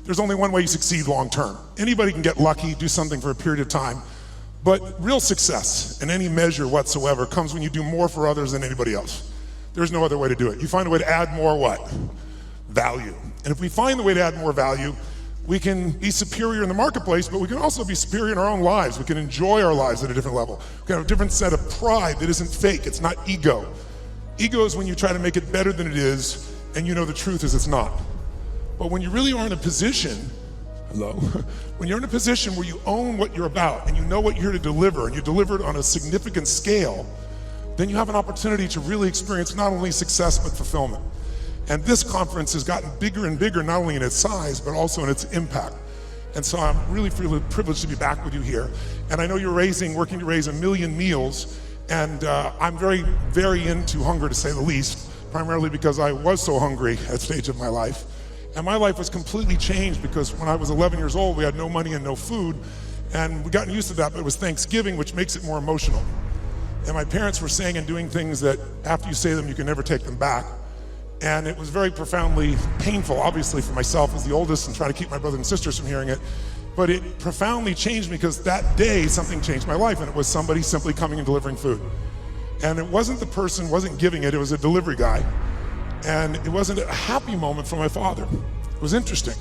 there's only one way you succeed long term. Anybody can get lucky, do something for a period of time, but real success in any measure whatsoever comes when you do more for others than anybody else. There's no other way to do it. You find a way to add more what? Value. And if we find the way to add more value, we can be superior in the marketplace, but we can also be superior in our own lives. We can enjoy our lives at a different level. We can have a different set of pride that isn't fake, it's not ego. Ego is when you try to make it better than it is, and you know the truth is it's not. But when you really are in a position, when you're in a position where you own what you're about, and you know what you're here to deliver, and you deliver it on a significant scale, then you have an opportunity to really experience not only success, but fulfillment. And this conference has gotten bigger and bigger, not only in its size, but also in its impact. And so I'm really privileged to be back with you here. And I know you're working to raise 1 million meals, and I'm very, very into hunger, to say the least, primarily because I was so hungry at a stage of my life. And my life was completely changed because when I was 11 years old, we had no money and no food, and we'd gotten used to that, but it was Thanksgiving, which makes it more emotional. And my parents were saying and doing things that after you say them, you can never take them back. And it was very profoundly painful, obviously, for myself as the oldest and trying to keep my brothers and sisters from hearing it. But it profoundly changed me because that day something changed my life, and it was somebody simply coming and delivering food. And it wasn't the person, wasn't giving it, it was a delivery guy. And it wasn't a happy moment for my father. It was interesting.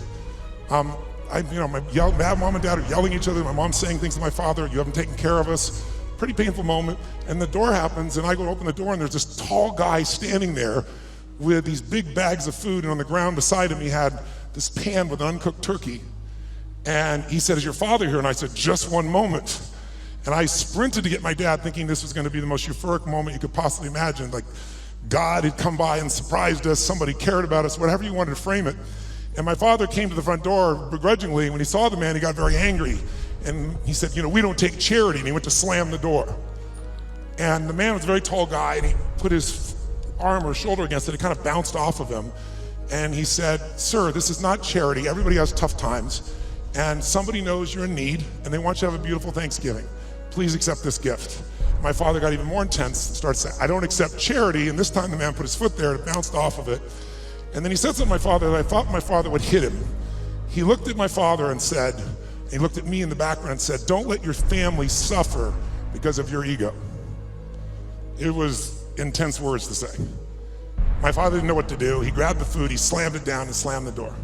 My mom and dad are yelling at each other. My mom's saying things to my father, you haven't taken care of us. Pretty painful moment. And the door happens, and I go to open the door, and there's this tall guy standing there with these big bags of food, and on the ground beside him he had this pan with uncooked turkey. And he said, is your father here? And I said, just one moment. And I sprinted to get my dad, thinking this was going to be the most euphoric moment you could possibly imagine. Like God had come by and surprised us, somebody cared about us, whatever you wanted to frame it. And my father came to the front door begrudgingly. When he saw the man, he got very angry. And he said, we don't take charity. And he went to slam the door. And the man was a very tall guy, and he put his arm or shoulder against it. It kind of bounced off of him. And he said, sir, this is not charity. Everybody has tough times. And somebody knows you're in need, and they want you to have a beautiful Thanksgiving. Please accept this gift. My father got even more intense and started saying, I don't accept charity. And this time the man put his foot there and it bounced off of it. And then he said something to my father that I thought my father would hit him. He looked at my father and said, he looked at me in the background and said, don't let your family suffer because of your ego. It was intense words to say. My father didn't know what to do. He grabbed the food, he slammed it down and slammed the door.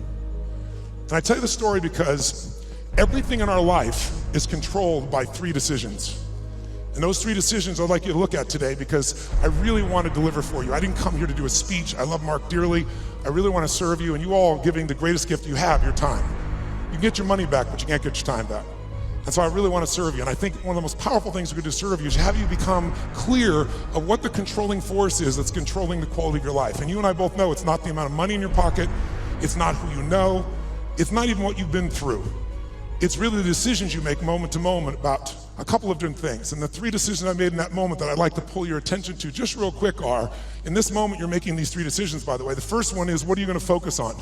And I tell you the story because everything in our life is controlled by 3 decisions. And those 3 decisions I'd like you to look at today because I really want to deliver for you. I didn't come here to do a speech. I love Mark dearly. I really want to serve you, and you all are giving the greatest gift you have, your time. You can get your money back, but you can't get your time back. And so I really want to serve you. And I think one of the most powerful things we could do to serve you is have you become clear of what the controlling force is that's controlling the quality of your life. And you and I both know it's not the amount of money in your pocket. It's not who you know. It's not even what you've been through. It's really the decisions you make moment to moment about a couple of different things. And the 3 decisions I made in that moment that I'd like to pull your attention to just real quick are, in this moment you're making these 3 decisions, by the way. The first one is, what are you going to focus on?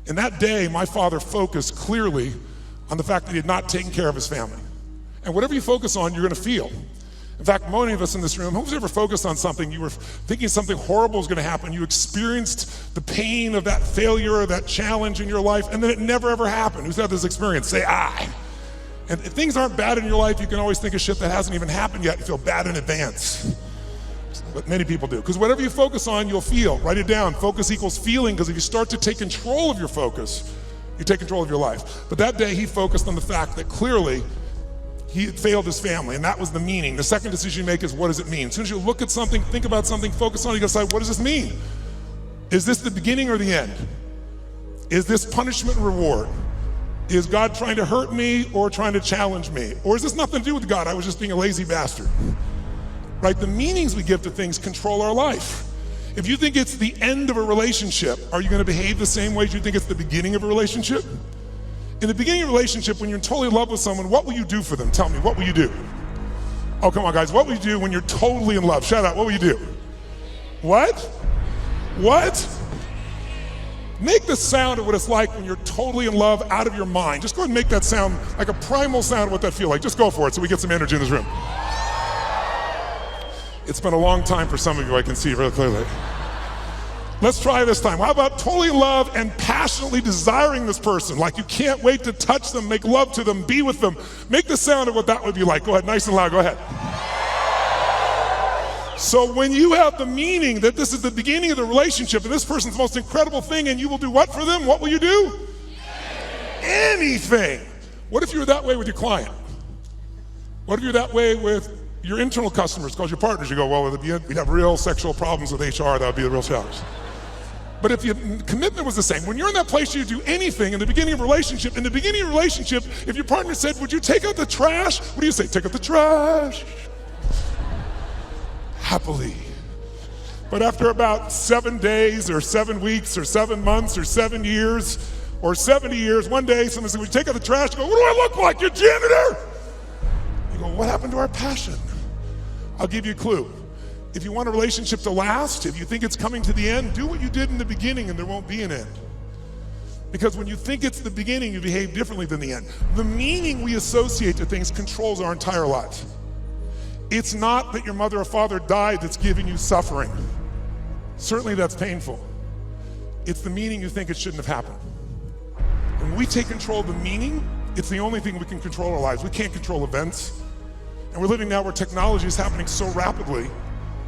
In that day, my father focused clearly on the fact that he had not taken care of his family. And whatever you focus on, you're going to feel. In fact, many of us in this room, who's ever focused on something, you were thinking something horrible was going to happen, you experienced the pain of that failure or that challenge in your life, and then it never ever happened. Who's had this experience? Say, I. And if things aren't bad in your life, you can always think of shit that hasn't even happened yet and feel bad in advance. But many people do. Because whatever you focus on, you'll feel. Write it down. Focus equals feeling, because if you start to take control of your focus, you take control of your life. But that day he focused on the fact that clearly he had failed his family, and that was the meaning. The second decision you make is, what does it mean? As soon as you look at something, think about something, focus on it, you gotta decide, what does this mean? Is this the beginning or the end? Is this punishment and reward? Is God trying to hurt me or trying to challenge me? Or is this nothing to do with God? I was just being a lazy bastard. Right? The meanings we give to things control our life. If you think it's the end of a relationship, are you going to behave the same way as you think it's the beginning of a relationship? In the beginning of a relationship, when you're totally in love with someone, what will you do for them? Tell me, what will you do? Oh, come on, guys. What will you do when you're totally in love? Shout out, what will you do? What? What? Make the sound of what it's like when you're totally in love, out of your mind. Just go ahead and make that sound like a primal sound of what that feels like. Just go for it so we get some energy in this room. It's been a long time for some of you, I can see really clearly. Let's try this time. How about totally in love and passionately desiring this person? Like you can't wait to touch them, make love to them, be with them. Make the sound of what that would be like. Go ahead, nice and loud, go ahead. So when you have the meaning that this is the beginning of the relationship and this person's the most incredible thing and you will do what for them? What will you do? Anything. What if you were that way with your client? What if you're that way with your internal customers, because your partners? You go, well, we'd have real sexual problems with HR, that would be the real challenge. But if your commitment was the same, when you're in that place, you do anything in the beginning of a relationship. In the beginning of a relationship, if your partner said, would you take out the trash? What do you say? Take out the trash. Happily. But after about 7 days or 7 weeks or 7 months or 7 years or 70 years, one day someone said, would you take out the trash? You go, what do I look like, your janitor? You go, what happened to our passion? I'll give you a clue. If you want a relationship to last, if you think it's coming to the end, do what you did in the beginning and there won't be an end. Because when you think it's the beginning, you behave differently than the end. The meaning we associate to things controls our entire lives. It's not that your mother or father died that's giving you suffering. Certainly that's painful. It's the meaning you think it shouldn't have happened. When we take control of the meaning, it's the only thing we can control our lives. We can't control events. And we're living now where technology is happening so rapidly.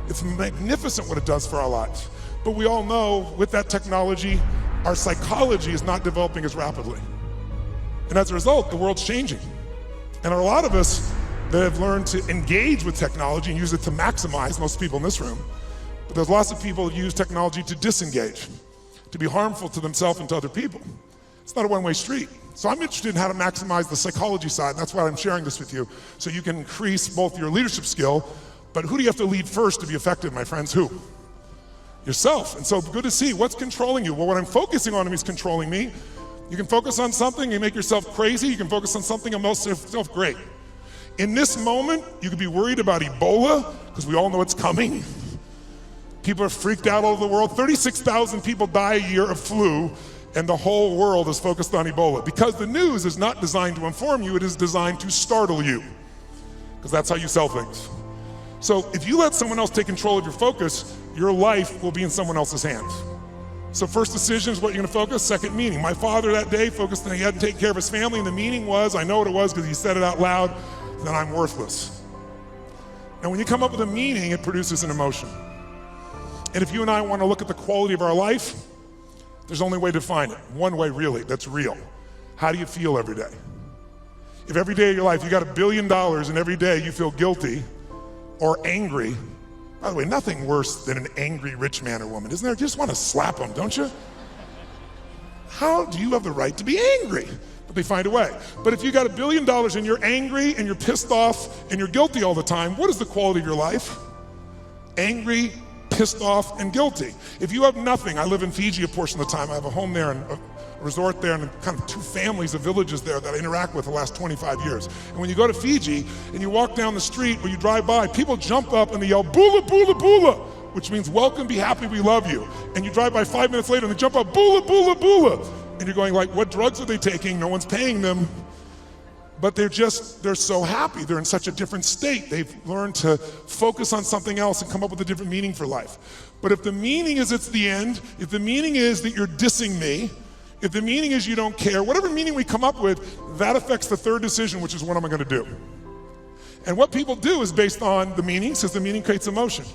It's magnificent what it does for our lives. But we all know with that technology, our psychology is not developing as rapidly. And as a result, the world's changing. And there are a lot of us that have learned to engage with technology and use it to maximize, most people in this room. But there's lots of people who use technology to disengage, to be harmful to themselves and to other people. It's not a one-way street. So I'm interested in how to maximize the psychology side, and that's why I'm sharing this with you, so you can increase both your leadership skill, but who do you have to lead first to be effective, my friends? Who? Yourself. And so good to see, what's controlling you? Well, what I'm focusing on is controlling me. You can focus on something, you make yourself crazy. You can focus on something and make yourself great. In this moment, you could be worried about Ebola, because we all know it's coming. People are freaked out all over the world. 36,000 people die a year of flu, and the whole world is focused on Ebola. Because the news is not designed to inform you, it is designed to startle you. Because that's how you sell things. So if you let someone else take control of your focus, your life will be in someone else's hands. So first decision is what you're gonna focus, second meaning. My father that day focused on he had to take care of his family, and the meaning was, I know what it was because he said it out loud, that I'm worthless. And when you come up with a meaning, it produces an emotion. And if you and I wanna look at the quality of our life, there's only a way to define it. One way really, that's real. How do you feel every day? If every day of your life you got $1 billion and every day you feel guilty or angry, by the way, nothing worse than an angry rich man or woman, isn't there? You just want to slap them, don't you? How do you have the right to be angry? But they find a way. But if you got $1 billion and you're angry and you're pissed off and you're guilty all the time, what is the quality of your life? Angry, pissed off, and guilty. If you have nothing, I live in Fiji a portion of the time, I have a home there and a resort there and kind of 2 families of villages there that I interact with the last 25 years. And when you go to Fiji and you walk down the street or you drive by, people jump up and they yell, bula, bula, bula, which means welcome, be happy, we love you. And you drive by 5 minutes later and they jump up, bula, bula, bula. And you're going like, what drugs are they taking? No one's paying them. But they're so happy. They're in such a different state. They've learned to focus on something else and come up with a different meaning for life. But if the meaning is it's the end, if the meaning is that you're dissing me, if the meaning is you don't care, whatever meaning we come up with, that affects the third decision, which is what am I gonna do? And what people do is based on the meaning, since the meaning creates emotion,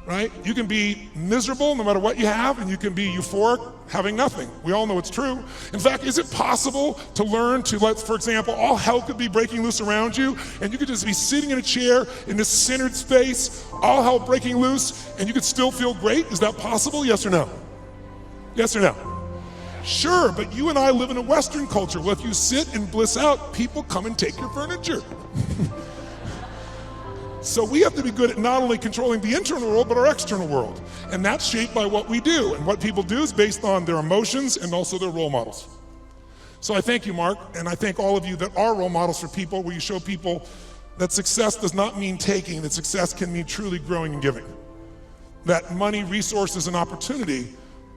right? You can be miserable no matter what you have, and you can be euphoric having nothing. We all know it's true. In fact, is it possible to learn to let, for example, all hell could be breaking loose around you, and you could just be sitting in a chair in this centered space, all hell breaking loose, and you could still feel great? Is that possible, yes or no? Yes or no? Sure, but you and I live in a Western culture. Well, if you sit and bliss out, people come and take your furniture. So we have to be good at not only controlling the internal world, but our external world. And that's shaped by what we do. And what people do is based on their emotions and also their role models. So I thank you, Mark, and I thank all of you that are role models for people, where you show people that success does not mean taking, that success can mean truly growing and giving. That money, resources, and opportunity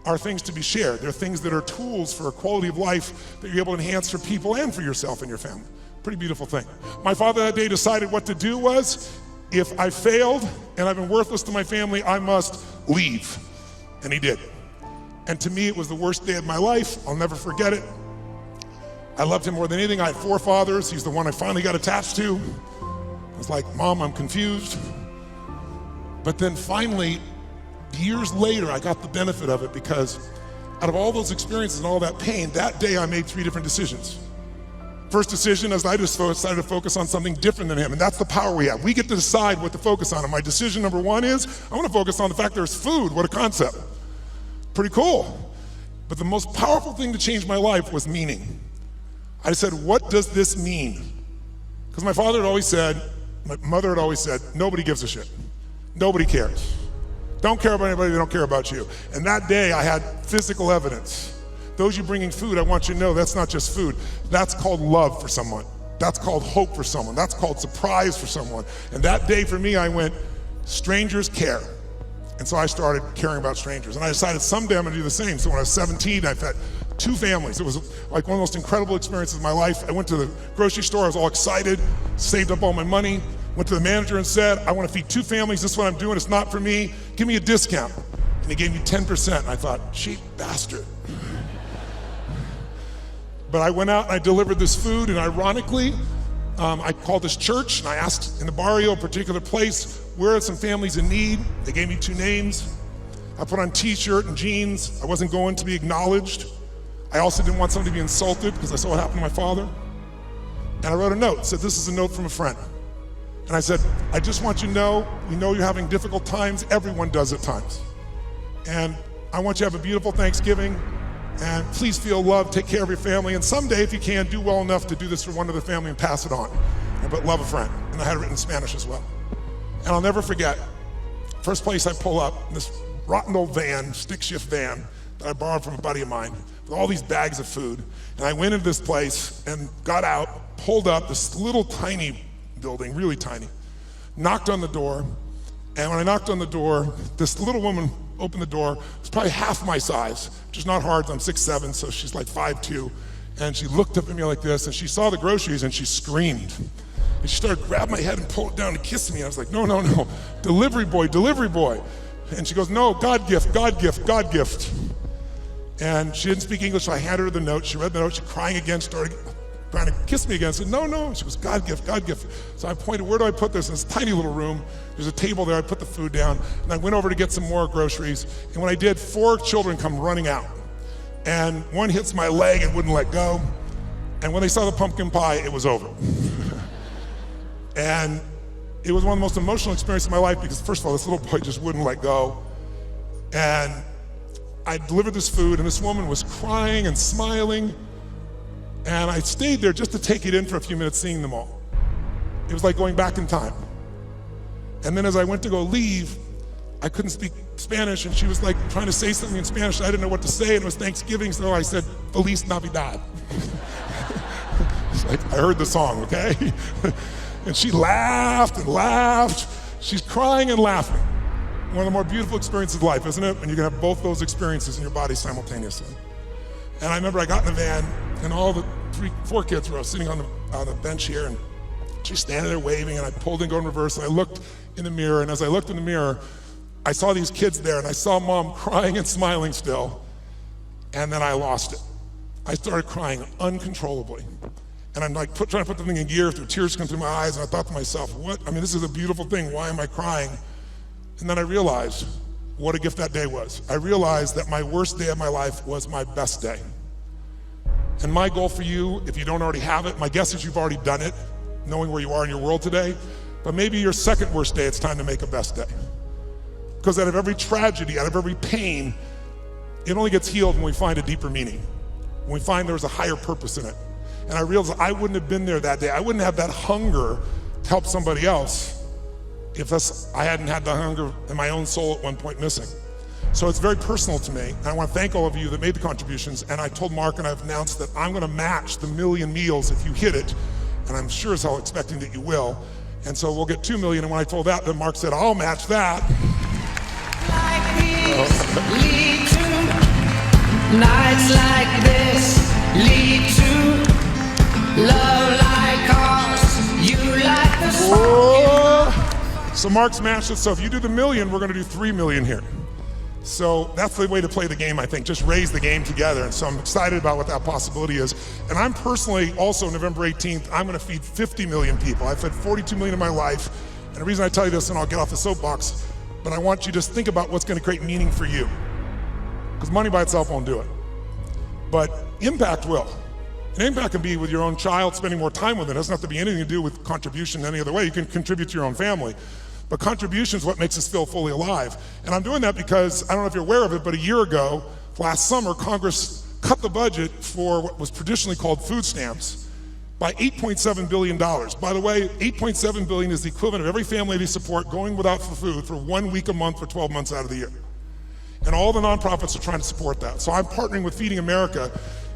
are things to be shared. They're things that are tools for a quality of life that you're able to enhance for people and for yourself and your family. Pretty beautiful thing. My father that day decided what to do was, if I failed and I've been worthless to my family, I must leave. And he did. And to me, it was the worst day of my life. I'll never forget it. I loved him more than anything. I had 4 fathers. He's the one I finally got attached to. I was like, Mom, I'm confused. But then finally, years later, I got the benefit of it, because out of all those experiences and all that pain, that day I made 3 different decisions. First decision is I just decided to focus on something different than him, and that's the power we have. We get to decide what to focus on, and my decision number 1 is I want to focus on the fact there's food. What a concept. Pretty cool. But the most powerful thing to change my life was meaning. I said, what does this mean? Because my father had always said, my mother had always said, nobody gives a shit. Nobody cares. Don't care about anybody, they don't care about you. And that day I had physical evidence. Those you bringing food, I want you to know that's not just food. That's called love for someone. That's called hope for someone. That's called surprise for someone. And that day for me, I went, strangers care. And so I started caring about strangers. And I decided someday I'm gonna do the same. So when I was 17, I fed 2 families. It was like one of the most incredible experiences of my life. I went to the grocery store, I was all excited, saved up all my money, went to the manager and said, I want to feed 2 families, this is what I'm doing, it's not for me, give me a discount. And he gave me 10%, and I thought, cheap bastard. But I went out and I delivered this food, and ironically, I called this church and I asked in the barrio, a particular place, where are some families in need? They gave me 2 names. I put on t-shirt and jeans. I wasn't going to be acknowledged. I also didn't want somebody to be insulted because I saw what happened to my father. And I wrote a note, said this is a note from a friend. And I said, I just want you to know, we know you're having difficult times, everyone does at times. And I want you to have a beautiful Thanksgiving, and please feel loved, take care of your family, and someday if you can, do well enough to do this for one other family and pass it on. But love a friend. And I had it written in Spanish as well. And I'll never forget, first place I pull up, this rotten old van, stick shift van, that I borrowed from a buddy of mine, with all these bags of food. And I went into this place and got out, pulled up this little tiny building, really tiny, knocked on the door, and when I knocked on the door, this little woman opened the door. It was probably half my size, which is not hard, I'm 6'7", so she's like 5'2", and she looked up at me like this, and she saw the groceries, and she screamed. And she started grabbing my head and pulled it down and kissed me. I was like, no, no, no, delivery boy, delivery boy. And she goes, no, God gift, God gift, God gift. And she didn't speak English, so I handed her the note. She read the note, she crying again, started trying to kiss me again. I said, no, no. She goes, God gift, God gift. So I pointed, where do I put this? In this tiny little room, there's a table there, I put the food down, and I went over to get some more groceries. And when I did, 4 children come running out. And one hits my leg and wouldn't let go. And when they saw the pumpkin pie, it was over. And it was one of the most emotional experiences of my life because first of all, this little boy just wouldn't let go. And I delivered this food and this woman was crying and smiling. And I stayed there just to take it in for a few minutes, seeing them all. It was like going back in time. And then as I went to go leave, I couldn't speak Spanish, and she was like trying to say something in Spanish. I didn't know what to say, and it was Thanksgiving, so I said, Feliz Navidad. It's like, I heard the song, okay? And she laughed and laughed. She's crying and laughing. One of the more beautiful experiences of life, isn't it? When you can have both those experiences in your body simultaneously. And I remember I got in the van, and all the 4 kids were sitting on the bench here, and she's standing there waving, and I pulled and go in reverse, and I looked in the mirror, and as I looked in the mirror, I saw these kids there, and I saw Mom crying and smiling still, and then I lost it. I started crying uncontrollably. And I'm like trying to put the thing in gear, through tears come through my eyes, and I thought to myself, what? I mean, this is a beautiful thing, why am I crying? And then I realized what a gift that day was. I realized that my worst day of my life was my best day. And my goal for you, if you don't already have it, my guess is you've already done it, knowing where you are in your world today, but maybe your second worst day, it's time to make a best day. Because out of every tragedy, out of every pain, it only gets healed when we find a deeper meaning, when we find there's a higher purpose in it. And I realized I wouldn't have been there that day. I wouldn't have that hunger to help somebody else if I hadn't had the hunger in my own soul at one point missing. So it's very personal to me, and I want to thank all of you that made the contributions, and I told Mark and I've announced that I'm gonna match the 1 million meals if you hit it, and I'm sure as hell expecting that you will. And so we'll get 2 million, and when I told that, then Mark said, I'll match that. Like these lead to nights like this, lead to love like ours, you like the song. So Mark's matched it, so if you do the 1 million, we're gonna do 3 million here. So that's the way to play the game, I think, just raise the game together. And so I'm excited about what that possibility is. And I'm personally also, November 18th, I'm gonna feed 50 million people. I've fed 42 million in my life. And the reason I tell you this, and I'll get off the soapbox, but I want you to just think about what's gonna create meaning for you. Because money by itself won't do it. But impact will. And impact can be with your own child, spending more time with it. It doesn't have to be anything to do with contribution in any other way. You can contribute to your own family. But contribution is what makes us feel fully alive. And I'm doing that because, I don't know if you're aware of it, but a year ago, last summer, Congress cut the budget for what was traditionally called food stamps by $8.7 billion. By the way, $8.7 billion is the equivalent of every family they support going without food for 1 week a month for 12 months out of the year. And all the nonprofits are trying to support that. So I'm partnering with Feeding America,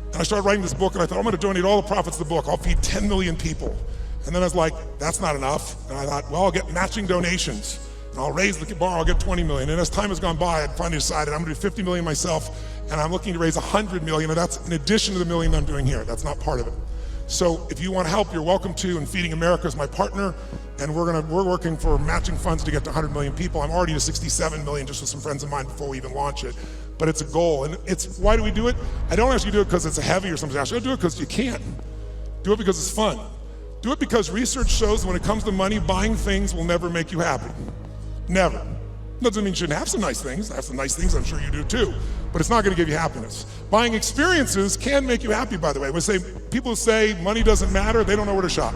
and I started writing this book, and I thought, I'm gonna donate all the profits of the book. I'll feed 10 million people. And then I was like, that's not enough. And I thought, well, I'll get matching donations. And I'll raise the bar, I'll get 20 million. And as time has gone by, I finally decided I'm gonna do 50 million myself, and I'm looking to raise 100 million, and that's in addition to the million I'm doing here. That's not part of it. So if you want help, you're welcome to, and Feeding America is my partner, and we're working for matching funds to get to 100 million people. I'm already to 67 million just with some friends of mine before we even launch it. But it's a goal, and why do we do it? I don't ask you to do it because it's heavy or something. I do it because you can. Do it because it's fun. Do it because research shows when it comes to money, buying things will never make you happy. Never. Doesn't mean you shouldn't have some nice things. I have some nice things, I'm sure you do too. But it's not gonna give you happiness. Buying experiences can make you happy, by the way. People who say money doesn't matter, they don't know where to shop.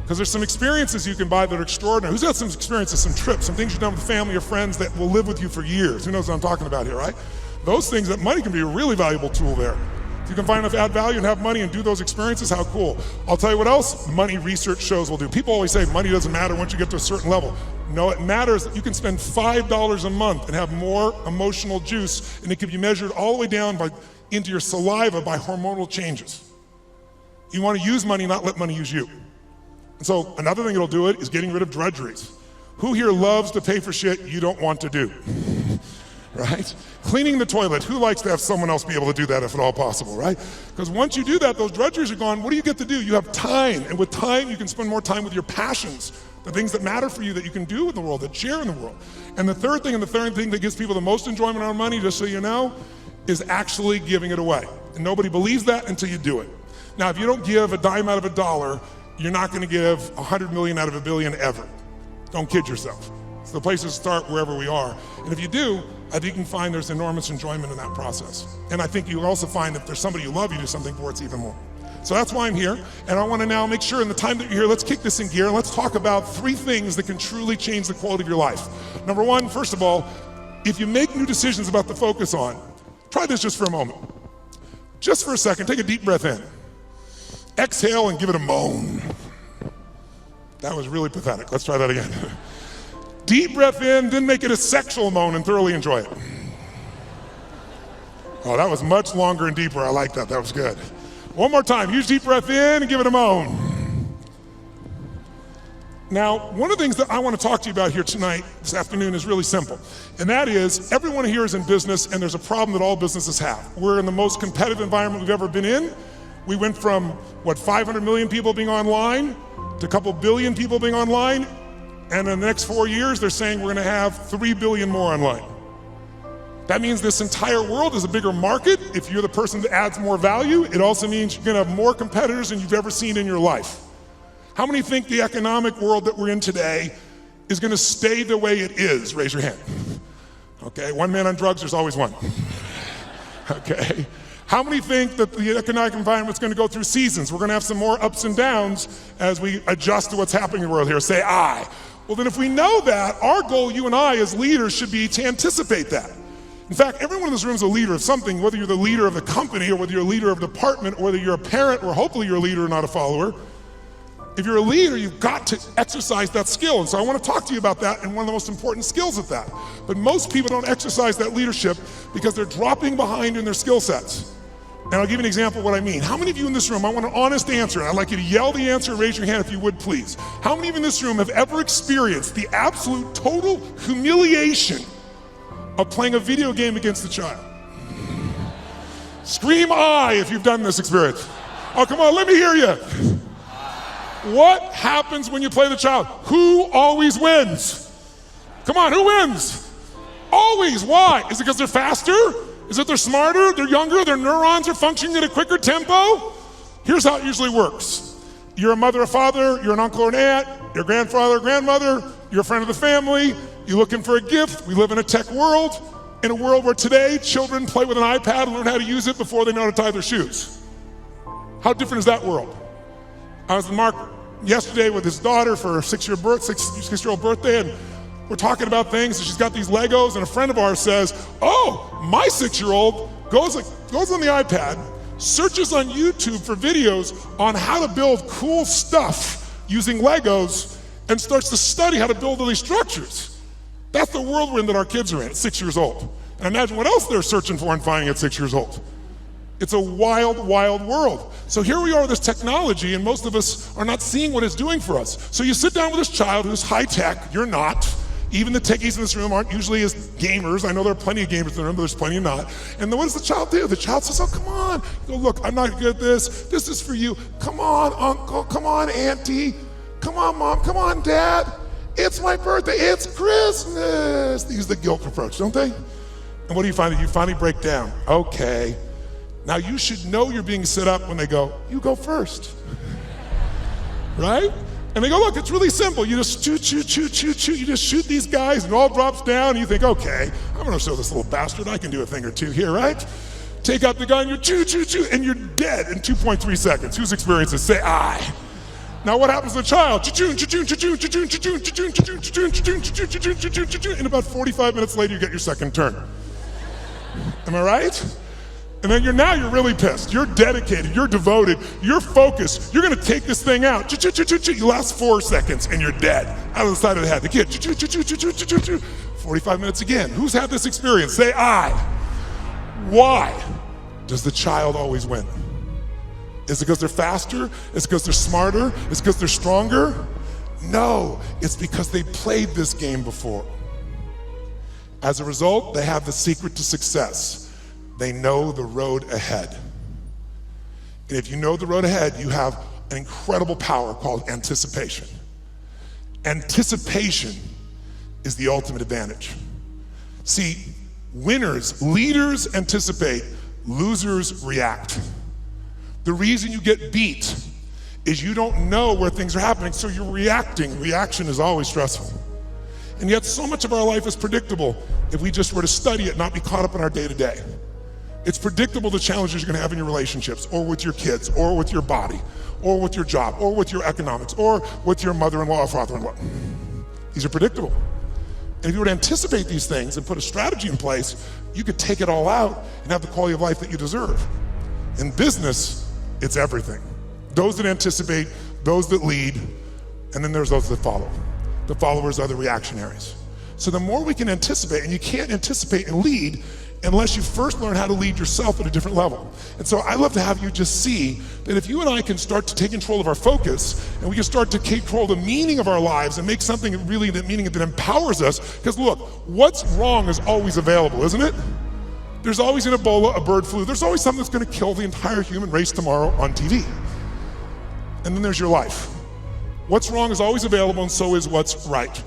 Because there's some experiences you can buy that are extraordinary. Who's got some experiences, some trips, some things you've done with family or friends that will live with you for years? Who knows what I'm talking about here, right? Those things, that money can be a really valuable tool there. If you can find enough add value and have money and do those experiences, how cool. I'll tell you what else money research shows will do. People always say money doesn't matter once you get to a certain level. No, it matters that you can spend $5 a month and have more emotional juice, and it can be measured all the way down into your saliva by hormonal changes. You want to use money, not let money use you. And so another thing that'll do it is getting rid of drudgeries. Who here loves to pay for shit you don't want to do? Right? Cleaning the toilet, who likes to have someone else be able to do that if at all possible, right? Because once you do that, those drudgeries are gone. What do you get to do? You have time, and with time, you can spend more time with your passions, the things that matter for you that you can do in the world, that share in the world. And the third thing that gives people the most enjoyment out of money, just so you know, is actually giving it away. And nobody believes that until you do it. Now, if you don't give a dime out of a dollar, you're not gonna give 100 million out of a billion ever. Don't kid yourself. It's the place to start wherever we are. And if you do, I think you can find there's enormous enjoyment in that process. And I think you'll also find if there's somebody you love, you do something for, it's even more. So that's why I'm here. And I want to now make sure in the time that you're here, let's kick this in gear and let's talk about 3 things that can truly change the quality of your life. Number 1, first of all, if you make new decisions about the focus on, try this just for a moment. Just for a second, take a deep breath in. Exhale and give it a moan. That was really pathetic. Let's try that again. Deep breath in, then make it a sexual moan and thoroughly enjoy it. Oh, that was much longer and deeper. I like that. That was good. One more time. Use deep breath in and give it a moan. Now, one of the things that I want to talk to you about here tonight, this afternoon, is really simple. And that is, everyone here is in business, and there's a problem that all businesses have. We're in the most competitive environment we've ever been in. We went from, 500 million people being online to a couple billion people being online. And in the next 4 years, they're saying we're gonna have 3 billion more online. That means this entire world is a bigger market. If you're the person that adds more value, it also means you're gonna have more competitors than you've ever seen in your life. How many think the economic world that we're in today is gonna stay the way it is? Raise your hand. Okay, one man on drugs, there's always one. Okay. How many think that the economic environment's gonna go through seasons? We're gonna have some more ups and downs as we adjust to what's happening in the world here. Say aye. Well then if we know that, our goal, you and I as leaders, should be to anticipate that. In fact, everyone in this room is a leader of something, whether you're the leader of the company or whether you're a leader of a department or whether you're a parent or hopefully you're a leader, not a follower. If you're a leader, you've got to exercise that skill. And so I want to talk to you about that and one of the most important skills of that. But most people don't exercise that leadership because they're dropping behind in their skill sets. And I'll give you an example of what I mean. How many of you in this room, I want an honest answer, and I'd like you to yell the answer and raise your hand if you would, please. How many of you in this room have ever experienced the absolute total humiliation of playing a video game against a child? Scream aye if you've done this experience. Oh, come on, let me hear you. What happens when you play the child? Who always wins? Come on, who wins? Always. Why? Is it because they're faster? Is it they're smarter? They're younger? Their neurons are functioning at a quicker tempo? Here's how it usually works. You're a mother or father, you're an uncle or an aunt, you're a grandfather or grandmother, you're a friend of the family, you're looking for a gift. We live in a tech world, in a world where today children play with an iPad and learn how to use it before they know how to tie their shoes. How different is that world? I was with Mark yesterday with his daughter for her six-year-old birthday, and we're talking about things, and she's got these Legos, and a friend of ours says, oh, my 6-year-old goes on the iPad, searches on YouTube for videos on how to build cool stuff using Legos, and starts to study how to build all these structures. That's the world we're in, that our kids are in at 6 years old. And imagine what else they're searching for and finding at 6 years old. It's a wild, wild world. So here we are with this technology, and most of us are not seeing what it's doing for us. So you sit down with this child who's high tech, you're not. Even the techies in this room aren't usually as gamers. I know there are plenty of gamers in the room, but there's plenty of not. And then what does the child do? The child says, oh, come on. You go, look, I'm not good at this. This is for you. Come on, uncle. Come on, auntie. Come on, mom. Come on, dad. It's my birthday. It's Christmas. They use the guilt approach, don't they? And what do you find? You finally break down. Okay. Now you should know you're being set up when they go, you go first. Right? And they go, look, it's really simple. You just shoot. You just shoot these guys and it all drops down. And you think, okay, I'm gonna show this little bastard I can do a thing or two here, right? Take out the gun, you shoot, and you're dead in 2.3 seconds. Whose experience is? Say I. Now what happens to the child? And about 45 minutes later, you get your second turn. Am I right? And then you're really pissed. You're dedicated, you're devoted, you're focused. You're gonna take this thing out. You last 4 seconds and you're dead. Out of the side of the head. The kid, 45 minutes again. Who's had this experience? Say I. Why does the child always win? Is it because they're faster? Is it because they're smarter? Is it because they're stronger? No, it's because they played this game before. As a result, they have the secret to success. They know the road ahead. And if you know the road ahead, you have an incredible power called anticipation. Anticipation is the ultimate advantage. See, winners, leaders anticipate, losers react. The reason you get beat is you don't know where things are happening, so you're reacting. Reaction is always stressful. And yet so much of our life is predictable if we just were to study it, not be caught up in our day-to-day. It's predictable the challenges you're gonna have in your relationships, or with your kids, or with your body, or with your job, or with your economics, or with your mother-in-law or father-in-law. These are predictable. And if you were to anticipate these things and put a strategy in place, you could take it all out and have the quality of life that you deserve. In business, it's everything. Those that anticipate, those that lead, and then there's those that follow. The followers are the reactionaries. So the more we can anticipate, and you can't anticipate and lead unless you first learn how to lead yourself at a different level. And so I'd love to have you just see that if you and I can start to take control of our focus, and we can start to control the meaning of our lives and make something really that meaning that empowers us, because look, what's wrong is always available, isn't it? There's always an Ebola, a bird flu, there's always something that's gonna kill the entire human race tomorrow on TV. And then there's your life. What's wrong is always available, and so is what's right.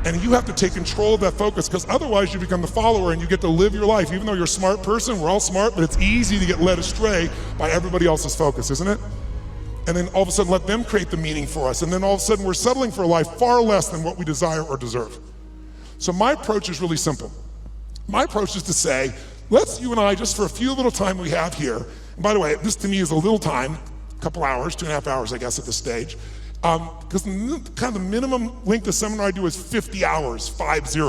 And you have to take control of that focus, because otherwise you become the follower and you get to live your life. Even though you're a smart person, we're all smart, but it's easy to get led astray by everybody else's focus, isn't it? And then all of a sudden let them create the meaning for us. And then all of a sudden we're settling for a life far less than what we desire or deserve. So my approach is really simple. My approach is to say, let's you and I, just for a few little time we have here, and by the way, this to me is a little time, a couple hours, 2.5 hours, I guess, at this stage. Because kind of the minimum length of seminar I do is 50 hours, 50.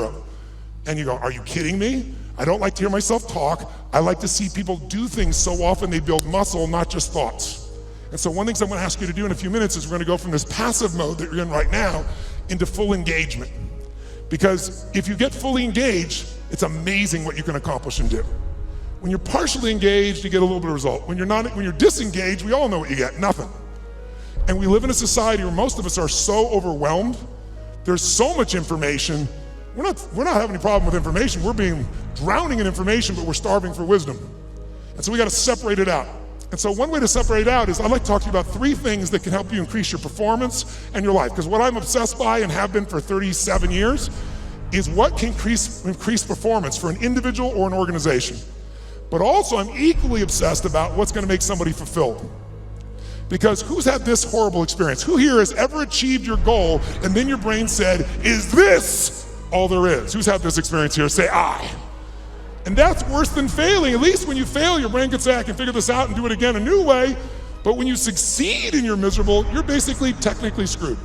And you go, are you kidding me? I don't like to hear myself talk. I like to see people do things so often they build muscle, not just thoughts. And so one thing I'm gonna ask you to do in a few minutes is we're gonna go from this passive mode that you're in right now into full engagement. Because if you get fully engaged, it's amazing what you can accomplish and do. When you're partially engaged, you get a little bit of result. When you're disengaged, we all know what you get, nothing. And we live in a society where most of us are so overwhelmed. There's so much information. We're not having any problem with information. We're drowning in information, but we're starving for wisdom. And so we gotta separate it out. And so one way to separate it out is I'd like to talk to you about 3 things that can help you increase your performance and your life. Because what I'm obsessed by and have been for 37 years is what can increase performance for an individual or an organization. But also I'm equally obsessed about what's gonna make somebody fulfilled. Because who's had this horrible experience? Who here has ever achieved your goal and then your brain said, is this all there is? Who's had this experience here? Say I. And that's worse than failing. At least when you fail, your brain can say, I can figure this out and do it again a new way. But when you succeed and you're miserable, you're basically technically screwed.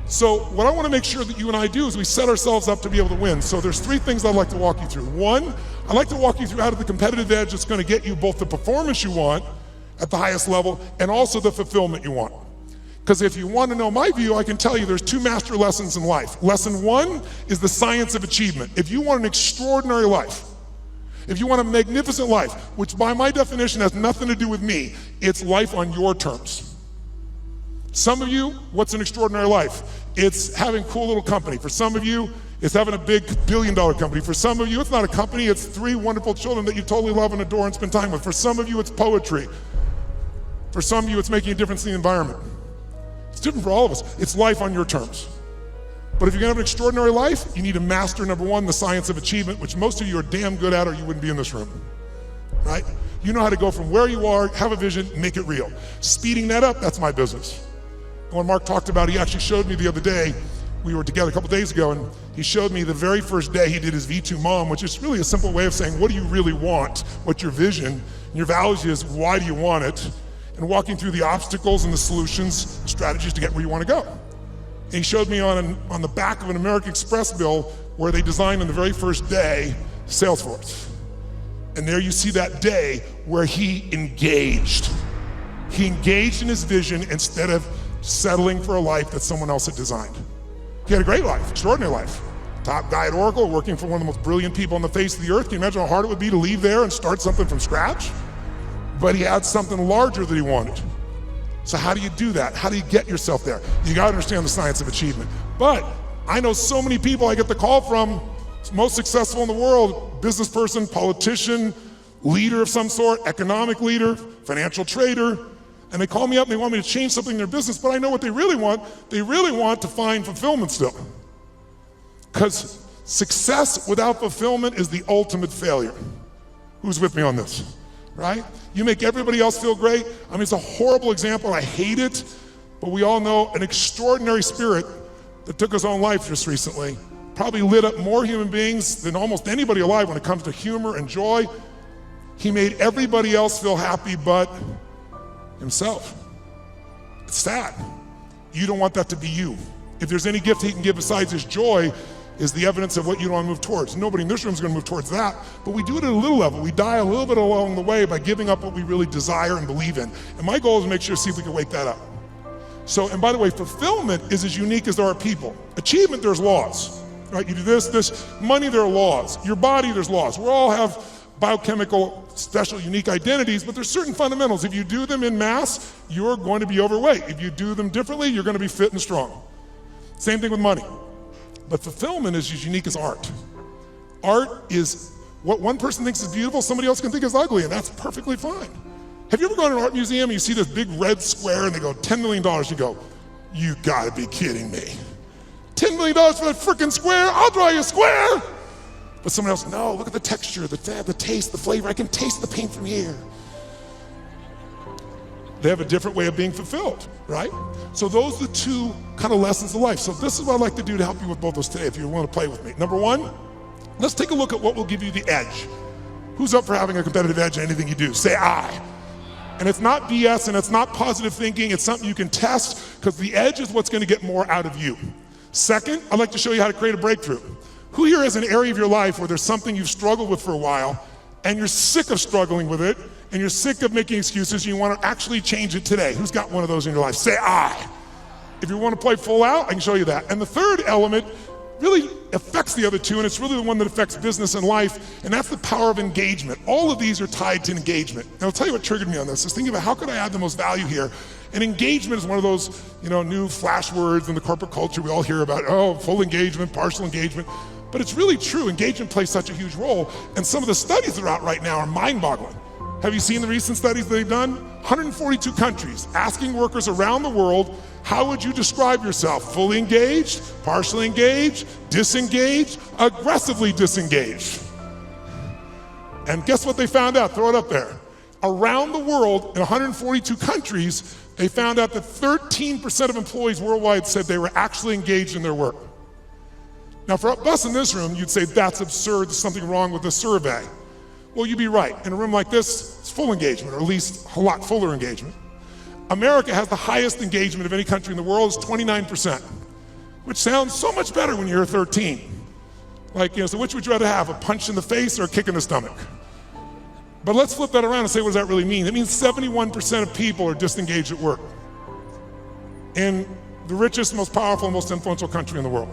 So what I want to make sure that you and I do is we set ourselves up to be able to win. So there's 3 things I'd like to walk you through. 1, I'd like to walk you through how to the competitive edge that's going to get you both the performance you want at the highest level and also the fulfillment you want. Because if you want to know my view, I can tell you there's 2 master lessons in life. Lesson 1 is the science of achievement. If you want an extraordinary life, if you want a magnificent life, which by my definition has nothing to do with me, it's life on your terms. Some of you, what's an extraordinary life? It's having a cool little company. For some of you, it's having a big billion-dollar company. For some of you, it's not a company, it's 3 wonderful children that you totally love and adore and spend time with. For some of you, it's poetry. For some of you, it's making a difference in the environment. It's different for all of us. It's life on your terms. But if you're gonna have an extraordinary life, you need to master, number 1, the science of achievement, which most of you are damn good at or you wouldn't be in this room, right? You know how to go from where you are, have a vision, make it real. Speeding that up, that's my business. And when Mark talked about it, he actually showed me the other day, we were together a couple days ago, and he showed me the very first day he did his V2 Mom, which is really a simple way of saying, what do you really want? What's your vision? And your values is, why do you want it? And walking through the obstacles and the solutions, strategies to get where you want to go. And he showed me on the back of an American Express bill where they designed on the very first day, Salesforce. And there you see that day where he engaged. He engaged in his vision instead of settling for a life that someone else had designed. He had a great life, extraordinary life. Top guy at Oracle, working for one of the most brilliant people on the face of the earth. Can you imagine how hard it would be to leave there and start something from scratch? But he had something larger that he wanted. So how do you do that? How do you get yourself there? You gotta understand the science of achievement. But I know so many people I get the call from, most successful in the world, business person, politician, leader of some sort, economic leader, financial trader, and they call me up and they want me to change something in their business, but I know what they really want. They really want to find fulfillment still. Because success without fulfillment is the ultimate failure. Who's with me on this? Right? You make everybody else feel great. I mean, it's a horrible example, I hate it, but we all know an extraordinary spirit that took his own life just recently, probably lit up more human beings than almost anybody alive when it comes to humor and joy. He made everybody else feel happy but himself. It's sad. You don't want that to be you. If there's any gift he can give besides his joy, is the evidence of what you don't want to move towards. Nobody in this room is going to move towards that, but we do it at a little level. We die a little bit along the way by giving up what we really desire and believe in. And my goal is to make sure to see if we can wake that up. So, and by the way, fulfillment is as unique as there are people. Achievement, there's laws, right? You do this, money, there are laws. Your body, there's laws. We all have biochemical, special, unique identities, but there's certain fundamentals. If you do them in mass, you're going to be overweight. If you do them differently, you're going to be fit and strong. Same thing with money. But fulfillment is as unique as art. Art is what one person thinks is beautiful, somebody else can think is ugly, and that's perfectly fine. Have you ever gone to an art museum and you see this big red square and they go, $10 million, you go, you gotta be kidding me. $10 million for that freaking square? I'll draw you a square. But someone else, no, look at the texture, the taste, the flavor, I can taste the paint from here. They have a different way of being fulfilled, right? So those are the 2 kind of lessons of life. So this is what I'd like to do to help you with both those today if you want to play with me. Number 1, let's take a look at what will give you the edge. Who's up for having a competitive edge in anything you do? Say I. And it's not BS and it's not positive thinking, it's something you can test because the edge is what's going to get more out of you. Second, I'd like to show you how to create a breakthrough. Who here has an area of your life where there's something you've struggled with for a while and you're sick of struggling with it and you're sick of making excuses and you want to actually change it today? Who's got one of those in your life? Say I. If you want to play full out, I can show you that. And the third element really affects the other 2, and it's really the one that affects business and life, and that's the power of engagement. All of these are tied to engagement. And I'll tell you what triggered me on this, is thinking about how could I add the most value here? And engagement is one of those, new flash words in the corporate culture we all hear about, oh, full engagement, partial engagement. But it's really true, engagement plays such a huge role, and some of the studies that are out right now are mind-boggling. Have you seen the recent studies they've done? 142 countries asking workers around the world, how would you describe yourself? Fully engaged, partially engaged, disengaged, aggressively disengaged. And guess what they found out? Throw it up there. Around the world, in 142 countries, they found out that 13% of employees worldwide said they were actually engaged in their work. Now for us in this room, you'd say that's absurd, there's something wrong with the survey. Well, you'd be right. In a room like this, it's full engagement, or at least a lot fuller engagement. America has the highest engagement of any country in the world, it's 29%, which sounds so much better when you're 13. Like, so which would you rather have, a punch in the face or a kick in the stomach? But let's flip that around and say, what does that really mean? It means 71% of people are disengaged at work in the richest, most powerful, most influential country in the world.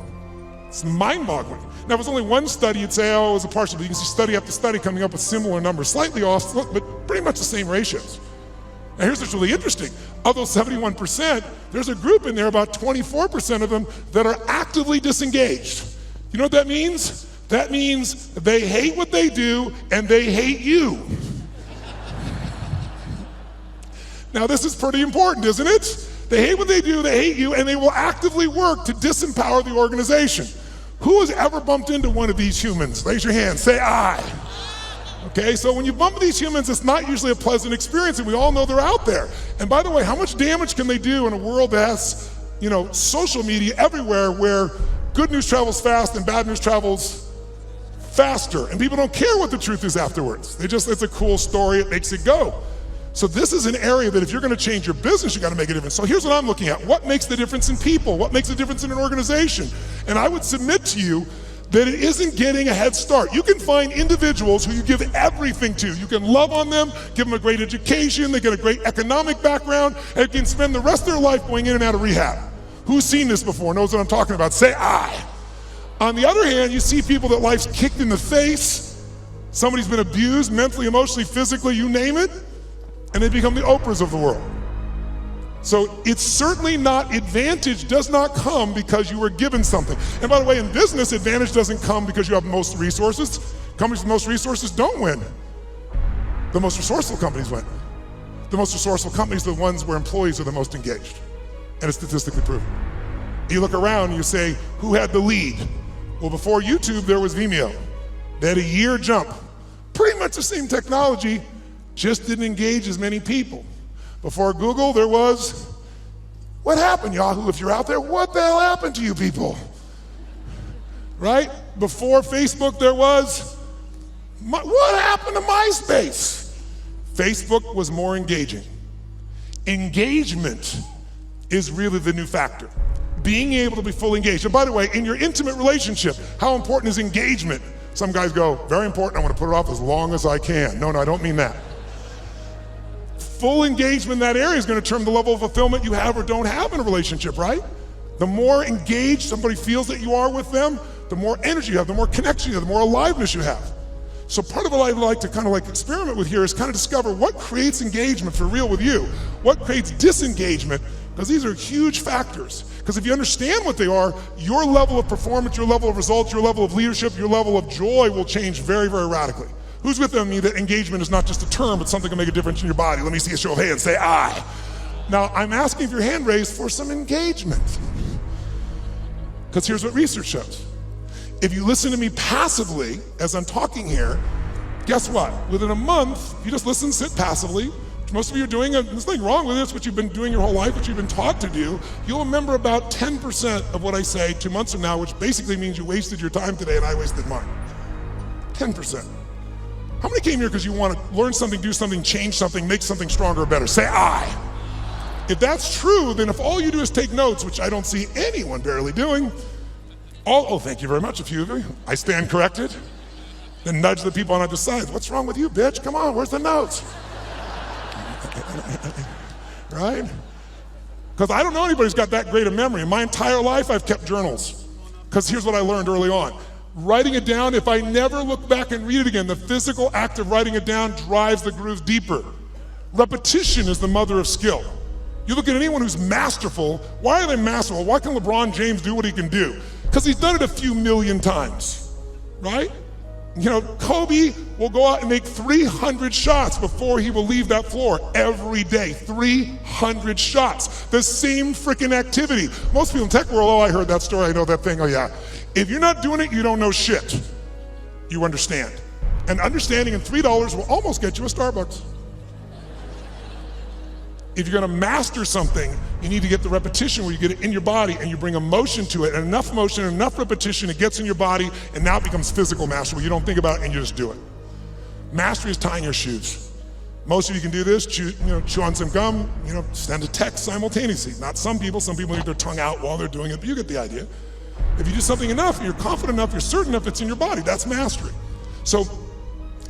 It's mind-boggling. Now, if it was only one study, you'd say, oh, it was a partial, but you can see study after study coming up with similar numbers, slightly off, but pretty much the same ratios. Now, here's what's really interesting. Of those 71%, there's a group in there, about 24% of them, that are actively disengaged. You know what that means? That means they hate what they do and they hate you. Now this is pretty important, isn't it? They hate what they do, they hate you, and they will actively work to disempower the organization. Who has ever bumped into one of these humans? Raise your hand, say I. Okay, so when you bump into these humans, it's not usually a pleasant experience, and we all know they're out there. And by the way, how much damage can they do in a world that has, social media everywhere where good news travels fast and bad news travels faster, and people don't care what the truth is afterwards. It's a cool story, it makes it go. So this is an area that if you're gonna change your business, you gotta make a difference. So here's what I'm looking at. What makes the difference in people? What makes the difference in an organization? And I would submit to you that it isn't getting a head start. You can find individuals who you give everything to. You can love on them, give them a great education, they get a great economic background, and can spend the rest of their life going in and out of rehab. Who's seen this before, knows what I'm talking about? Say I. On the other hand, you see people that life's kicked in the face, somebody's been abused mentally, emotionally, physically, you name it, and they become the Oprahs of the world. So it's certainly not, advantage does not come because you were given something. And by the way, in business, advantage doesn't come because you have most resources. Companies with most resources don't win. The most resourceful companies win. The most resourceful companies are the ones where employees are the most engaged. And it's statistically proven. You look around and you say, who had the lead? Well, before YouTube, there was Vimeo. They had a year jump. Pretty much the same technology, just didn't engage as many people. Before Google, there was, what happened, Yahoo? If you're out there, what the hell happened to you people? Right? Before Facebook, there was, what happened to MySpace? Facebook was more engaging. Engagement is really the new factor. Being able to be fully engaged. And by the way, in your intimate relationship, how important is engagement? Some guys go, very important, I want to put it off as long as I can. No, I don't mean that. Full engagement in that area is going to determine the level of fulfillment you have or don't have in a relationship, right? The more engaged somebody feels that you are with them, the more energy you have, the more connection you have, the more aliveness you have. So part of what I'd like to experiment with here is discover what creates engagement for real with you, what creates disengagement, because these are huge factors. Because if you understand what they are, your level of performance, your level of results, your level of leadership, your level of joy will change very, very radically. Who's with me that engagement is not just a term, but something that can make a difference in your body? Let me see a show of hands, say I. Now, I'm asking for your hand raised for some engagement. Because here's what research shows. If you listen to me passively as I'm talking here, guess what? Within a month, if you just listen, sit passively, which most of you are doing, and there's nothing wrong with this, what you've been doing your whole life, what you've been taught to do, you'll remember about 10% of what I say 2 months from now, which basically means you wasted your time today and I wasted mine. 10%. How many came here because you want to learn something, do something, change something, make something stronger or better? Say I. If that's true, then if all you do is take notes, which I don't see anyone barely doing, thank you very much, a few of you. I stand corrected. Then nudge the people on either side. What's wrong with you, bitch? Come on, where's the notes? Right? Because I don't know anybody who's got that great a memory. In my entire life, I've kept journals. Because here's what I learned early on. Writing it down, if I never look back and read it again, the physical act of writing it down drives the grooves deeper. Repetition is the mother of skill. You look at anyone who's masterful, why are they masterful? Why can LeBron James do what he can do? Because he's done it a few million times, right? You know, Kobe will go out and make 300 shots before he will leave that floor every day. 300 shots. The same freaking activity. Most people in tech world, oh, I heard that story, I know that thing, oh yeah. If you're not doing it, you don't know shit. You understand. And understanding in $3 will almost get you a Starbucks. If you're gonna master something, you need to get the repetition where you get it in your body and you bring emotion to it, and enough motion, enough repetition, it gets in your body, and now it becomes physical mastery where you don't think about it and you just do it. Mastery is tying your shoes. Most of you can do this, chew on some gum, send a text simultaneously. Not some people need their tongue out while they're doing it, but you get the idea. If you do something enough, and you're confident enough, you're certain enough it's in your body, that's mastery. So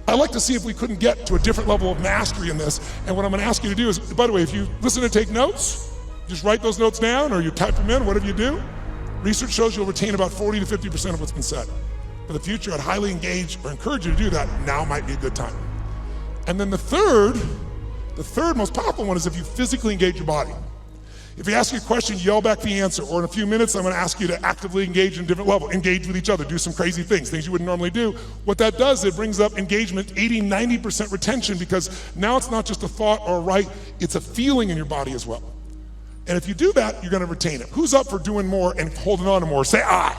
I'd like to see if we couldn't get to a different level of mastery in this. And what I'm gonna ask you to do is, by the way, if you listen and take notes, just write those notes down or you type them in, whatever you do. Research shows you'll retain about 40 to 50% of what's been said. For the future, I'd highly engage or encourage you to do that. Now might be a good time. And then the third most powerful one is if you physically engage your body. If we ask you a question, yell back the answer, or in a few minutes, I'm gonna ask you to actively engage in a different level, engage with each other, do some crazy things you wouldn't normally do. What that does, it brings up engagement, 80, 90% retention, because now it's not just a thought or a right, it's a feeling in your body as well. And if you do that, you're gonna retain it. Who's up for doing more and holding on to more? Say I.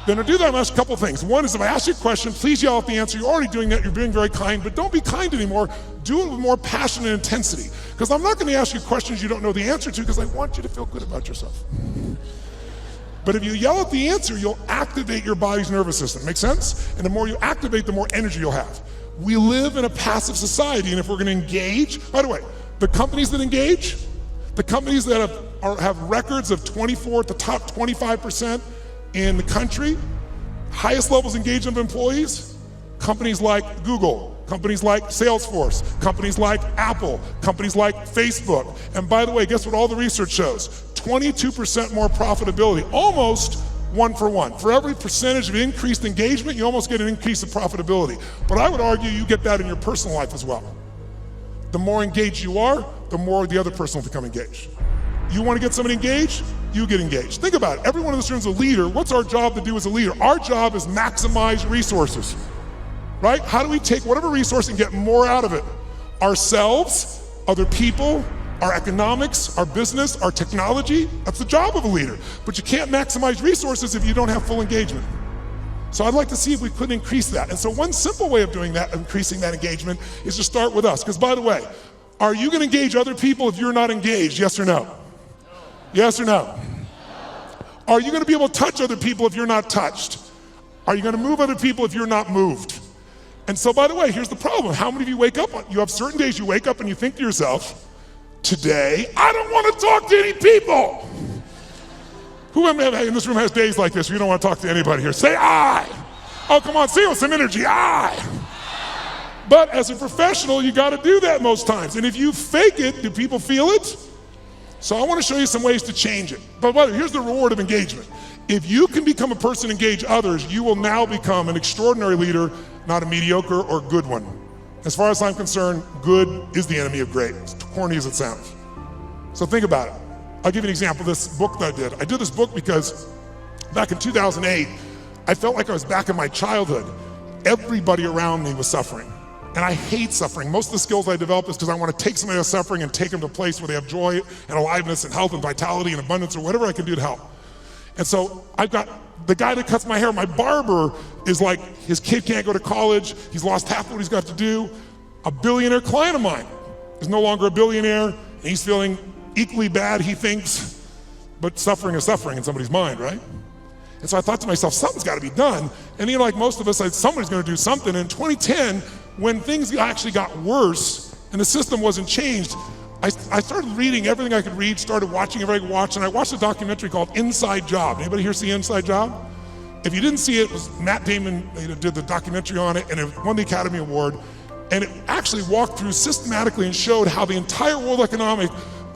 Then to do that, I'm gonna ask a couple things. One is if I ask you a question, please yell out the answer. You're already doing that, you're being very kind, but don't be kind anymore. Do it with more passion and intensity. Because I'm not gonna ask you questions you don't know the answer to, because I want you to feel good about yourself. But if you yell out the answer, you'll activate your body's nervous system. Make sense? And the more you activate, the more energy you'll have. We live in a passive society, and if we're gonna engage, by the way, the companies that engage, the companies that have records of 24 at the top 25% in the country, highest levels of engagement of employees, companies like Google, companies like Salesforce, companies like Apple, companies like Facebook. And by the way, guess what all the research shows? 22% more profitability, almost one for one. For every percentage of increased engagement, you almost get an increase in profitability. But I would argue you get that in your personal life as well. The more engaged you are, the more the other person will become engaged. You want to get somebody engaged? You get engaged. Think about it. Everyone in this room is a leader. What's our job to do as a leader? Our job is maximize resources, right? How do we take whatever resource and get more out of it? Ourselves, other people, our economics, our business, our technology. That's the job of a leader. But you can't maximize resources if you don't have full engagement. So I'd like to see if we could increase that. And so one simple way of doing that, increasing that engagement, is to start with us. Because by the way, are you going to engage other people if you're not engaged? Yes or no? Yes or no? Are you going to be able to touch other people if you're not touched? Are you going to move other people if you're not moved? And so, by the way, here's the problem. How many of you wake up, you have certain days you wake up and you think to yourself, today, I don't want to talk to any people. Who in this room has days like this where you don't want to talk to anybody here? Say I. Oh, come on, say it with some energy, I. But as a professional, you got to do that most times. And if you fake it, do people feel it? So I want to show you some ways to change it. But here's the reward of engagement. If you can become a person, engage others, you will now become an extraordinary leader, not a mediocre or good one. As far as I'm concerned, good is the enemy of great, as corny as it sounds. So think about it. I'll give you an example of this book that I did. I did this book because back in 2008, I felt like I was back in my childhood. Everybody around me was suffering. And I hate suffering. Most of the skills I developed is because I want to take somebody that's suffering and take them to a place where they have joy and aliveness and health and vitality and abundance or whatever I can do to help. And so I've got the guy that cuts my hair, my barber, is like, his kid can't go to college, he's lost half what he's got to do. A billionaire client of mine is no longer a billionaire, and he's feeling equally bad, he thinks, but suffering is suffering in somebody's mind, right? And so I thought to myself, something's got to be done. And like most of us, somebody's going to do something. In 2010, when things actually got worse and the system wasn't changed, I started reading everything I could read, started watching everything I could watch, and I watched a documentary called Inside Job. Anybody here see Inside Job? If you didn't see it, it was Matt Damon did the documentary on it, and it won the Academy Award. And it actually walked through systematically and showed how the entire world economic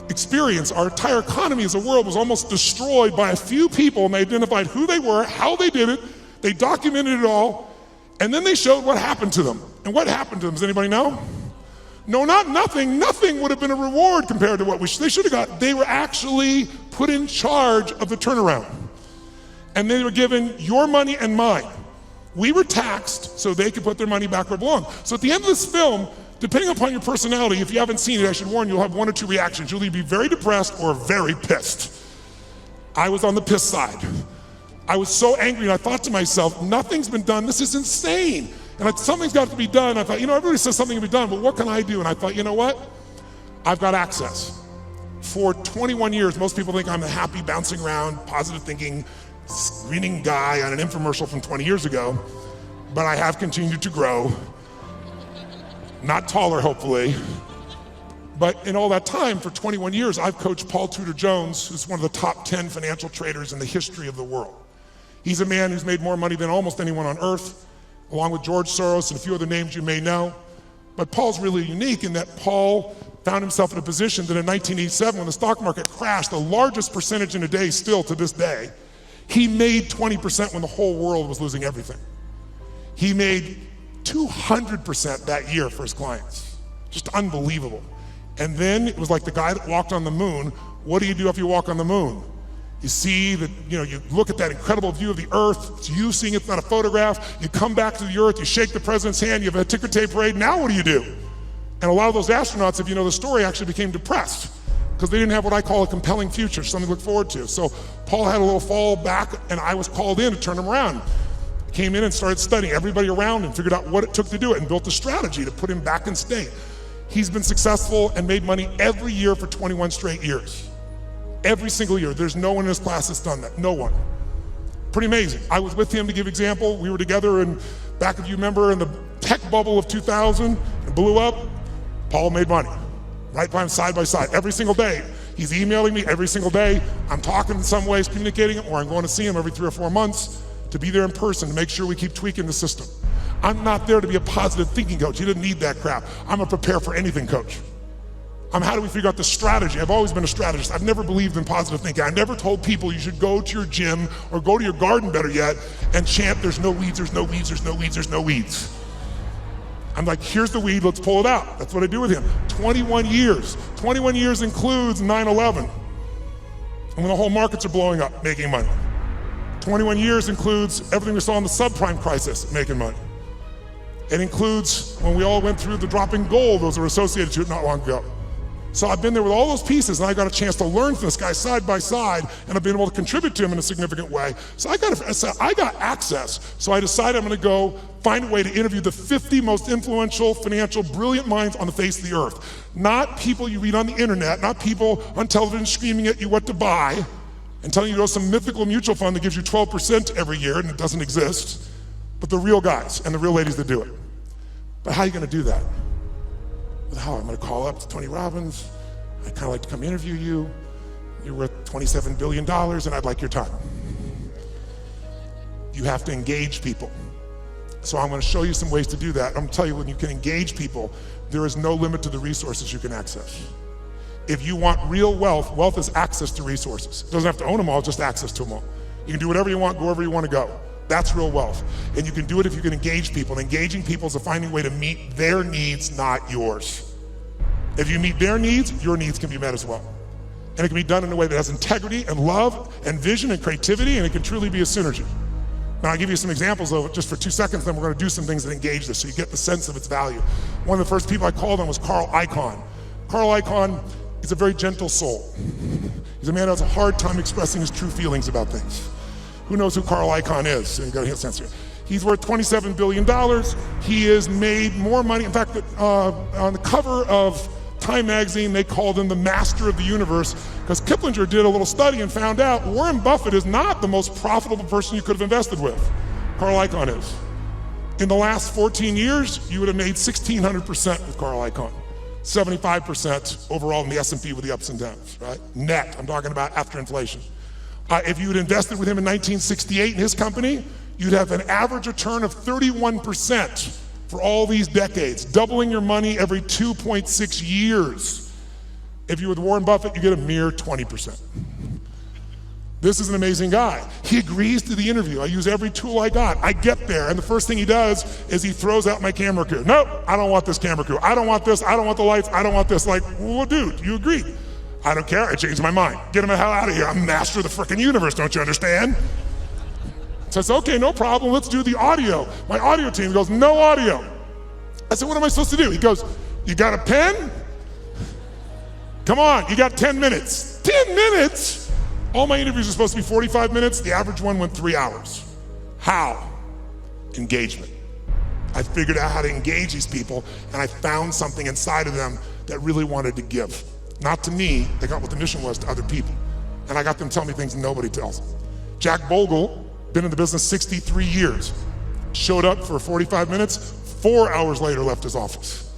experience, our entire economy as a world, was almost destroyed by a few people, and they identified who they were, how they did it, they documented it all, and then they showed what happened to them. And what happened to them, does anybody know? No, not nothing. Nothing would have been a reward compared to what they should have got. They were actually put in charge of the turnaround. And they were given your money and mine. We were taxed so they could put their money back where it belonged. So at the end of this film, depending upon your personality, if you haven't seen it, I should warn you, you'll have one or two reactions. You'll either be very depressed or very pissed. I was on the piss side. I was so angry and I thought to myself, nothing's been done, this is insane. And something's got to be done. I thought, everybody says something can be done, but what can I do? And I thought, you know what? I've got access. For 21 years, most people think I'm the happy, bouncing around, positive thinking, screaming guy on an infomercial from 20 years ago, but I have continued to grow. Not taller, hopefully. But in all that time, for 21 years, I've coached Paul Tudor Jones, who's one of the top 10 financial traders in the history of the world. He's a man who's made more money than almost anyone on earth, along with George Soros and a few other names you may know. But Paul's really unique in that Paul found himself in a position that in 1987, when the stock market crashed, the largest percentage in a day still to this day, he made 20% when the whole world was losing everything. He made 200% that year for his clients. Just unbelievable. And then it was like the guy that walked on the moon. What do you do if you walk on the moon? You see that, you look at that incredible view of the earth, it's you seeing it's not a photograph, you come back to the earth, you shake the president's hand, you have a ticker tape parade, now what do? And a lot of those astronauts, if you know the story, actually became depressed because they didn't have what I call a compelling future, something to look forward to. So Paul had a little fall back and I was called in to turn him around. Came in and started studying everybody around him, figured out what it took to do it and built a strategy to put him back in state. He's been successful and made money every year for 21 straight years. Every single year. There's no one in his class that's done that, no one. Pretty amazing. I was with him to give example. We were together in, back if you remember, in the tech bubble of 2000, it blew up. Paul made money, right by him side by side, every single day. He's emailing me every single day. I'm talking in some ways, communicating, or I'm going to see him every 3 or 4 months to be there in person to make sure we keep tweaking the system. I'm not there to be a positive thinking coach. You didn't need that crap. I'm a prepare for anything coach. How do we figure out the strategy? I've always been a strategist. I've never believed in positive thinking. I never told people you should go to your gym or go to your garden, better yet, and chant, there's no weeds, there's no weeds, there's no weeds, there's no weeds. I'm like, here's the weed, let's pull it out. That's what I do with him. 21 years. 21 years includes 9/11. And when the whole markets are blowing up, making money. 21 years includes everything we saw in the subprime crisis, making money. It includes when we all went through the dropping gold, those were associated to it not long ago. So I've been there with all those pieces and I got a chance to learn from this guy side by side and I've been able to contribute to him in a significant way. So I got access. So I decided I'm gonna go find a way to interview the 50 most influential, financial, brilliant minds on the face of the earth. Not people you read on the internet, not people on television screaming at you what to buy and telling you to go to some mythical mutual fund that gives you 12% every year and it doesn't exist, but the real guys and the real ladies that do it. But how are you gonna do that? How I'm gonna call up to Tonny Robbins. I'd kind of like to come interview you. You're worth $27 billion and I'd like your time. You have to engage people. So I'm gonna show you some ways to do that. I'm gonna tell you when you can engage people, there is no limit to the resources you can access. If you want real wealth, wealth is access to resources. It doesn't have to own them all, just access to them all. You can do whatever you want, go wherever you want to go. That's real wealth. And you can do it if you can engage people. And engaging people is finding a way to meet their needs, not yours. If you meet their needs, your needs can be met as well. And it can be done in a way that has integrity and love and vision and creativity, and it can truly be a synergy. Now I'll give you some examples of it just for 2 seconds, then we're gonna do some things that engage this so you get the sense of its value. One of the first people I called on was Carl Icahn. Carl Icahn is a very gentle soul. He's a man who has a hard time expressing his true feelings about things. Who knows who Carl Icahn is? So you got to hit censor. He's worth $27 billion. He has made more money. In fact, on the cover of Time magazine, they called him the master of the universe because Kiplinger did a little study and found out Warren Buffett is not the most profitable person you could have invested with. Carl Icahn is. In the last 14 years, you would have made 1,600% with Carl Icahn. 75% overall in the S&P with the ups and downs, right? Net, I'm talking about after inflation. If you had invested with him in 1968 in his company, you'd have an average return of 31% for all these decades, doubling your money every 2.6 years. If you're with Warren Buffett, you get a mere 20%. This is an amazing guy. He agrees to the interview. I use every tool I got. I get there, and the first thing he does is he throws out my camera crew. Nope, I don't want this camera crew. I don't want this, I don't want the lights, I don't want this. Like, well, dude, you agreed. I don't care, I changed my mind. Get him the hell out of here. I'm master of the frickin' universe, don't you understand? So I said, okay, no problem, let's do the audio. My audio team goes, no audio. I said, what am I supposed to do? He goes, you got a pen? Come on, you got 10 minutes. 10 minutes? All my interviews are supposed to be 45 minutes. The average one went 3 hours. How? Engagement. I figured out how to engage these people, and I found something inside of them that really wanted to give. Not to me, they got what the mission was to other people. And I got them telling me things nobody tells them. Jack Bogle, been in the business 63 years, showed up for 45 minutes, 4 hours later left his office.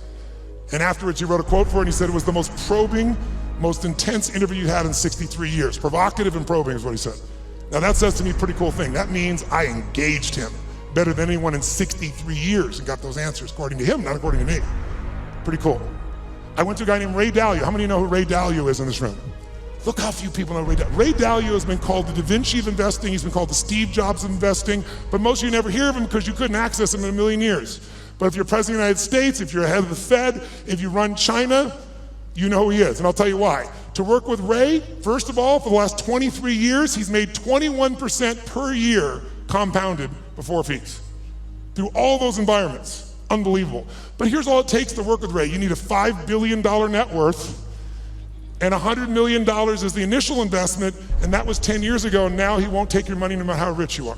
And afterwards he wrote a quote for it and he said it was the most probing, most intense interview you had in 63 years. Provocative and probing is what he said. Now that says to me a pretty cool thing. That means I engaged him better than anyone in 63 years and got those answers, according to him, not according to me. Pretty cool. I went to a guy named Ray Dalio. How many of you know who Ray Dalio is in this room? Look how few people know Ray Dalio. Ray Dalio has been called the Da Vinci of investing. He's been called the Steve Jobs of investing, but most of you never hear of him because you couldn't access him in a million years. But if you're president of the United States, if you're head of the Fed, if you run China, you know who he is, and I'll tell you why. To work with Ray, first of all, for the last 23 years, he's made 21% per year compounded before fees. Through all those environments, unbelievable. But here's all it takes to work with Ray. You need a $5 billion net worth, and $100 million is the initial investment, and that was 10 years ago, and now he won't take your money no matter how rich you are.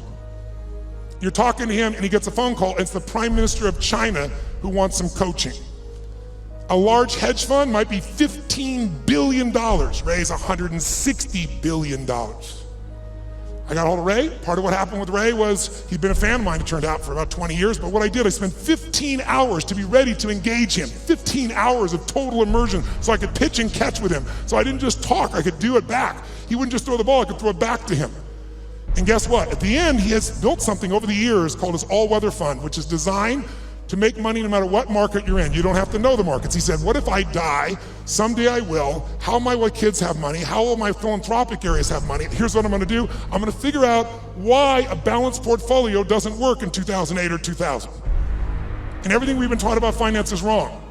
You're talking to him and he gets a phone call. It's the Prime Minister of China who wants some coaching. A large hedge fund might be $15 billion. Ray's $160 billion. I got hold of Ray. Part of what happened with Ray was he'd been a fan of mine, it turned out, for about 20 years. But what I did, I spent 15 hours to be ready to engage him. 15 hours of total immersion so I could pitch and catch with him. So I didn't just talk, I could do it back. He wouldn't just throw the ball, I could throw it back to him. And guess what? At the end, he has built something over the years called his all-weather fund, which is designed to make money no matter what market you're in. You don't have to know the markets. He said, what if I die? Someday I will. How will my kids have money? How will my philanthropic areas have money? Here's what I'm gonna do. I'm gonna figure out why a balanced portfolio doesn't work in 2008 or 2000. And everything we've been taught about finance is wrong.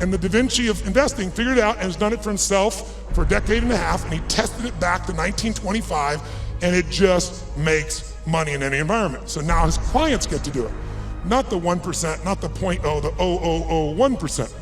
And the Da Vinci of investing figured it out and has done it for himself for a decade and a half, and he tested it back to 1925, and it just makes money in any environment. So now his clients get to do it. Not the 1%, not the 0.0, the 0.0001%.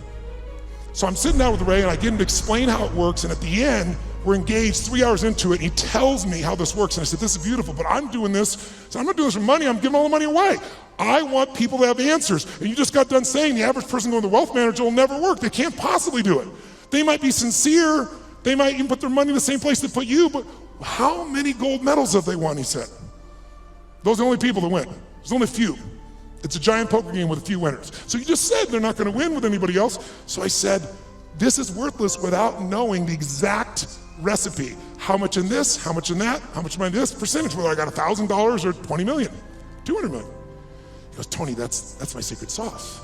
So I'm sitting down with Ray and I get him to explain how it works, and at the end, we're engaged 3 hours into it, and he tells me how this works, and I said, this is beautiful, but I'm doing this, so I'm not doing this for money, I'm giving all the money away. I want people to have answers, and you just got done saying the average person going to the wealth manager will never work. They can't possibly do it. They might be sincere, they might even put their money in the same place they put you, but how many gold medals have they won, he said. Those are the only people that win. There's only a few. It's a giant poker game with a few winners. So you just said they're not gonna win with anybody else. So I said, this is worthless without knowing the exact recipe. How much in this, how much in that, how much in this percentage, whether I got $1,000 or 20 million, 200 million. He goes, Tony, that's my secret sauce.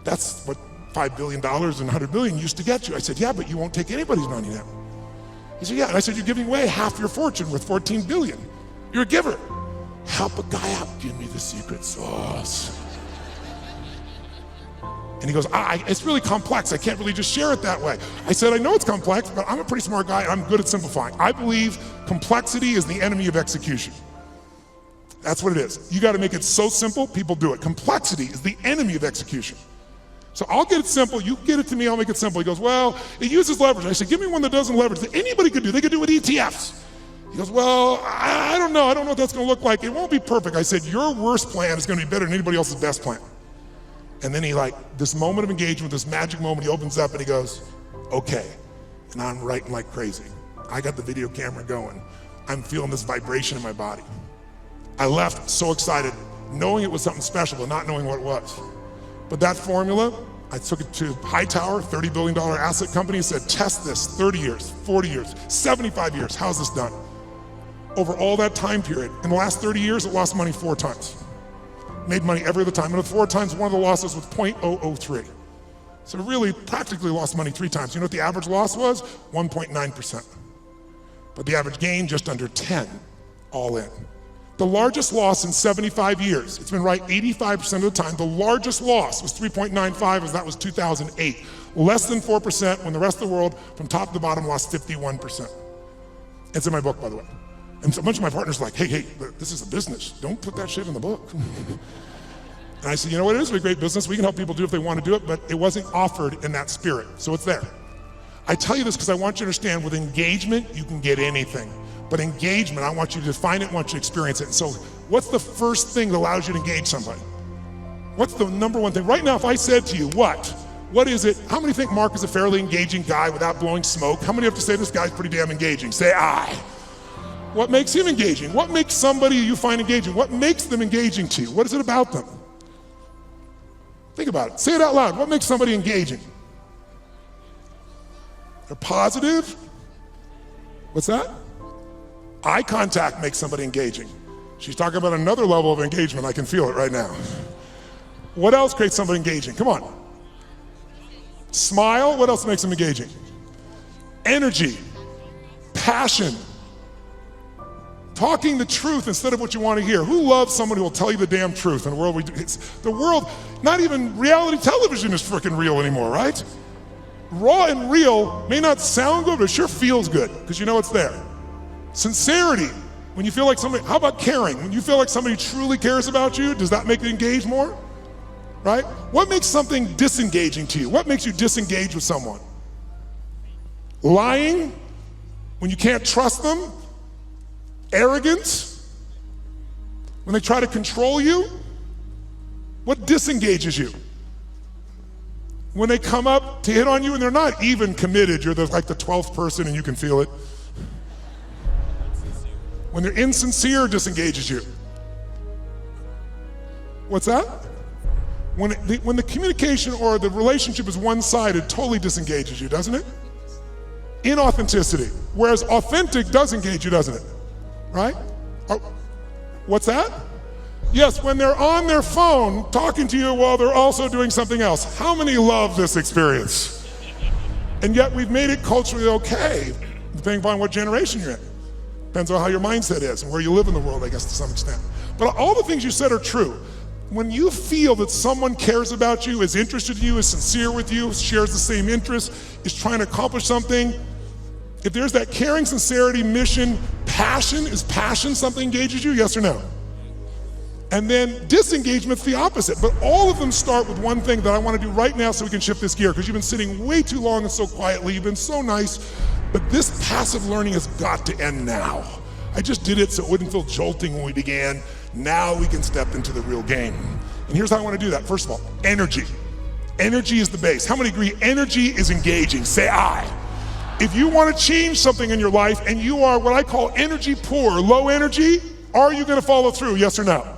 That's what $5 billion and 100 million used to get you. I said, yeah, but you won't take anybody's money now. He said, yeah, and I said, you're giving away half your fortune worth 14 billion. You're a giver. Help a guy out, give me the secret sauce. And he goes, it's really complex. I can't really just share it that way. I said, I know it's complex, but I'm a pretty smart guy and I'm good at simplifying. I believe complexity is the enemy of execution. That's what it is. You gotta make it so simple, people do it. Complexity is the enemy of execution. So I'll get it simple, you get it to me, I'll make it simple. He goes, well, it uses leverage. I said, give me one that doesn't leverage, that anybody could do. They could do it with ETFs. He goes, well, I don't know what that's gonna look like. It won't be perfect. I said, your worst plan is gonna be better than anybody else's best plan. And then he this moment of engagement, this magic moment, he opens up and he goes, okay. And I'm writing like crazy. I got the video camera going. I'm feeling this vibration in my body. I left so excited, knowing it was something special, but not knowing what it was. But that formula, I took it to Hightower, $30 billion asset company, said, test this, 30 years, 40 years, 75 years, how's this done? Over all that time period, in the last 30 years, it lost money 4 times. Made money every other time, and the 4 times, one of the losses was 0.003. So it really practically lost money 3 times. You know what the average loss was? 1.9%. But the average gain, just under 10, all in. The largest loss in 75 years, it's been right 85% of the time, the largest loss was 3.95, as that was 2008. Less than 4% when the rest of the world, from top to bottom, lost 51%. It's in my book, by the way. And so a bunch of my partners were like, hey, this is a business. Don't put that shit in the book. And I said, you know what, it is a great business. We can help people do it if they want to do it, but it wasn't offered in that spirit. So it's there. I tell you this because I want you to understand with engagement, you can get anything. But engagement, I want you to define it, I want you to experience it. And so what's the first thing that allows you to engage somebody? What's the number one thing? Right now, if I said to you, what is it? How many think Mark is a fairly engaging guy without blowing smoke? How many have to say this guy's pretty damn engaging? Say I. What makes him engaging? What makes somebody you find engaging? What makes them engaging to you? What is it about them? Think about it. Say it out loud. What makes somebody engaging? They're positive. What's that? Eye contact makes somebody engaging. She's talking about another level of engagement. I can feel it right now. What else creates somebody engaging? Come on. Smile. What else makes them engaging? Energy. Passion. Talking the truth instead of what you want to hear. Who loves someone who will tell you the damn truth in the world we do? The world, not even reality television is freaking real anymore, right? Raw and real may not sound good, but it sure feels good because you know it's there. Sincerity, when you feel like somebody, how about caring? When you feel like somebody truly cares about you, does that make you engage more? Right? What makes something disengaging to you? What makes you disengage with someone? Lying, when you can't trust them? Arrogance, when they try to control you? What disengages you? When they come up to hit on you and they're not even committed, you're like the 12th person and you can feel it. When they're insincere, disengages you. What's that? When the communication or the relationship is one-sided, totally disengages you, doesn't it? Inauthenticity, whereas authentic does engage you, doesn't it? Right? What's that? Yes, when they're on their phone talking to you while they're also doing something else. How many love this experience? And yet we've made it culturally okay, depending upon what generation you're in. Depends on how your mindset is and where you live in the world, I guess, to some extent. But all the things you said are true. When you feel that someone cares about you, is interested in you, is sincere with you, shares the same interests, is trying to accomplish something, if there's that caring, sincerity, mission, passion, is passion something engages you, yes or no? And then disengagement's the opposite, but all of them start with one thing that I want to do right now so we can shift this gear, because you've been sitting way too long and so quietly, you've been so nice, but this passive learning has got to end now. I just did it so it wouldn't feel jolting when we began. Now we can step into the real game. And here's how I want to do that. First of all, energy. Energy is the base. How many agree energy is engaging? Say I. If you want to change something in your life and you are what I call energy poor, low energy, are you going to follow through, yes or no?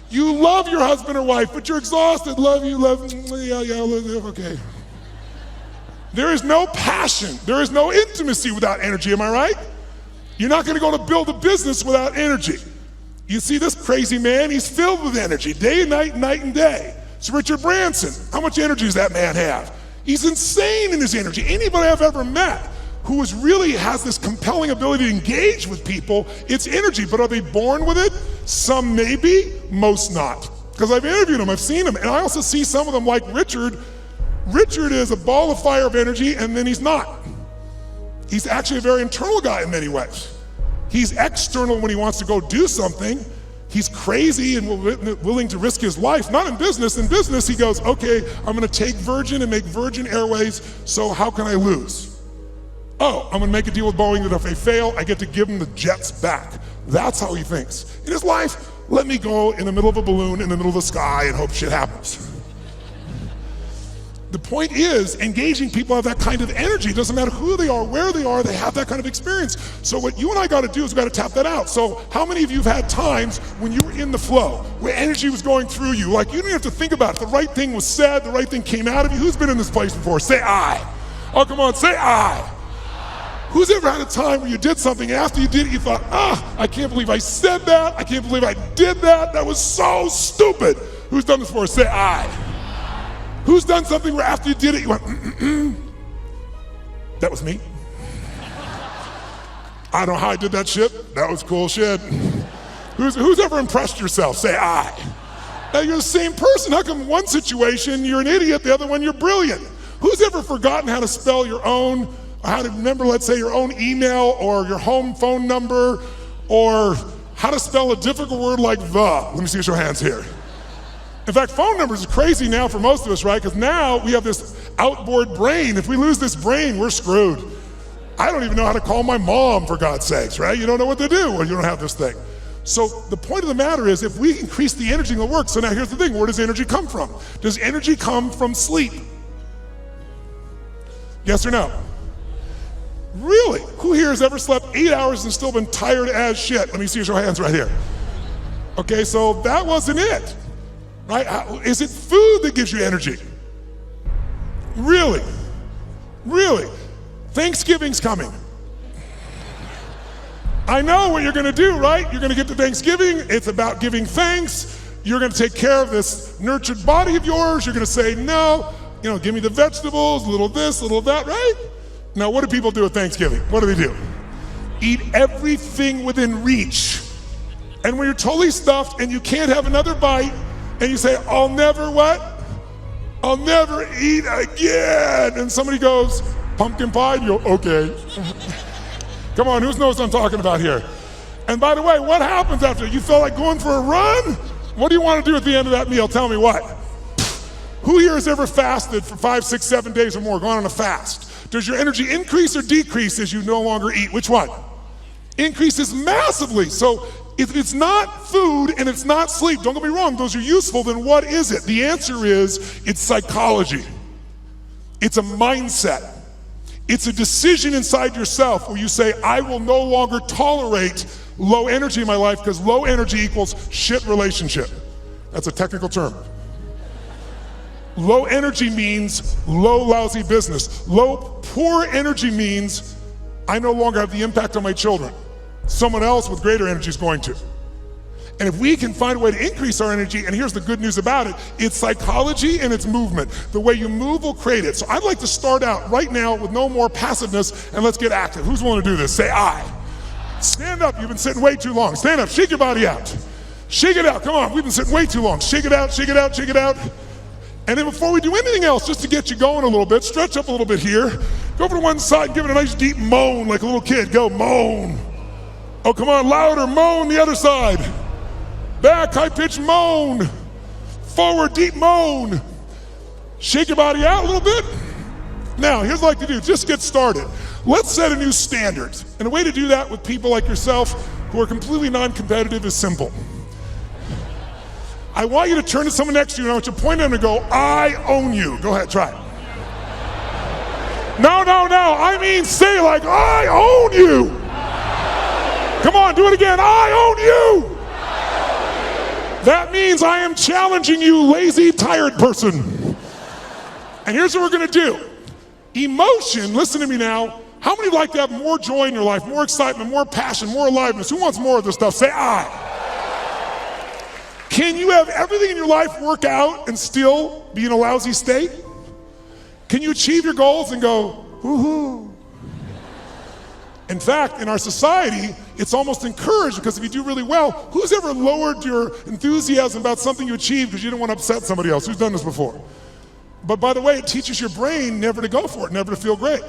You love your husband or wife, but you're exhausted. Love you, okay. There is no passion. There is no intimacy without energy, am I right? You're not going to go to build a business without energy. You see this crazy man, he's filled with energy, day and night and day. It's Richard Branson. How much energy does that man have? He's insane in his energy. Anybody I've ever met who really has this compelling ability to engage with people, it's energy, but are they born with it? Some maybe, most not. Because I've interviewed them, I've seen them, and I also see some of them like Richard. Richard is a ball of fire of energy, and then he's not. He's actually a very internal guy in many ways. He's external when he wants to go do something. He's crazy and willing to risk his life, not in business. In business, he goes, okay, I'm gonna take Virgin and make Virgin Airways, so how can I lose? Oh, I'm gonna make a deal with Boeing that if they fail, I get to give them the jets back. That's how he thinks. In his life, let me go in the middle of a balloon in the middle of the sky and hope shit happens. The point is, engaging people have that kind of energy. It doesn't matter who they are, where they are, they have that kind of experience. So what you and I gotta do is we gotta tap that out. So how many of you have had times when you were in the flow, where energy was going through you, like you didn't have to think about it, the right thing was said, the right thing came out of you? Who's been in this place before? Say I. Oh, come on, say I. Who's ever had a time where you did something and after you did it, you thought, I can't believe I said that, I can't believe I did that, that was so stupid. Who's done this before? Say I. Who's done something where after you did it, you went, That was me. I don't know how I did that shit. That was cool shit. Who's ever impressed yourself? Say I. Now you're the same person. How come one situation you're an idiot, the other one you're brilliant? Who's ever forgotten how to spell your own, how to remember, let's say, your own email or your home phone number or how to spell a difficult word like the. Let me see your show of hands here. In fact, phone numbers are crazy now for most of us, right? Because now we have this outboard brain. If we lose this brain, we're screwed. I don't even know how to call my mom, for God's sakes, right? You don't know what to do when you don't have this thing. So the point of the matter is, if we increase the energy, it'll work. So now here's the thing, where does energy come from? Does energy come from sleep? Yes or no? Really? Who here has ever slept 8 hours and still been tired as shit? Let me see your show of hands right here. Okay, so that wasn't it, right? Is it food that gives you energy? Really? Really? Thanksgiving's coming. I know what you're gonna do, right? You're gonna get to Thanksgiving, it's about giving thanks. You're gonna take care of this nurtured body of yours. You're gonna say, no, give me the vegetables, a little this, a little that, right? Now, what do people do at Thanksgiving? What do? Eat everything within reach. And when you're totally stuffed and you can't have another bite, and you say, I'll never what? I'll never eat again. And somebody goes, pumpkin pie, and you go, okay. Come on, who knows what I'm talking about here? And by the way, what happens after? You feel like going for a run? What do you want to do at the end of that meal? Tell me what. Who here has ever fasted for 5, 6, 7 days or more, gone on a fast? Does your energy increase or decrease as you no longer eat? Which one? Increases massively. So if it's not food and it's not sleep, don't get me wrong, those are useful, then what is it? The answer is, it's psychology. It's a mindset. It's a decision inside yourself where you say, I will no longer tolerate low energy in my life, because low energy equals shit relationship. That's a technical term. Low energy means low, lousy business. Poor energy means I no longer have the impact on my children. Someone else with greater energy is going to. And if we can find a way to increase our energy, and here's the good news about it, it's psychology and it's movement. The way you move will create it. So I'd like to start out right now with no more passiveness, and let's get active. Who's willing to do this? Say I. Stand up, you've been sitting way too long. Stand up, shake your body out. Shake it out, come on, we've been sitting way too long. Shake it out, shake it out, shake it out. And then before we do anything else, just to get you going a little bit, stretch up a little bit here. Go over to one side and give it a nice deep moan like a little kid. Go, moan. Oh, come on, louder, moan the other side. Back, high-pitched moan. Forward, deep moan. Shake your body out a little bit. Now, here's what I'd like to do, just get started. Let's set a new standard. And a way to do that with people like yourself who are completely non-competitive is simple. I want you to turn to someone next to you and I want you to point at them and go, I own you. Go ahead, try it. No, I mean say like, I own you. Come on, do it again, I own you. That means I am challenging you, lazy, tired person. And here's what we're gonna do. Emotion, listen to me now. How many would like to have more joy in your life, more excitement, more passion, more aliveness? Who wants more of this stuff? Say I. Can you have everything in your life work out and still be in a lousy state? Can you achieve your goals and go, woohoo? In fact, in our society, it's almost encouraged, because if you do really well, who's ever lowered your enthusiasm about something you achieved because you didn't want to upset somebody else? Who's done this before? But by the way, it teaches your brain never to go for it, never to feel great.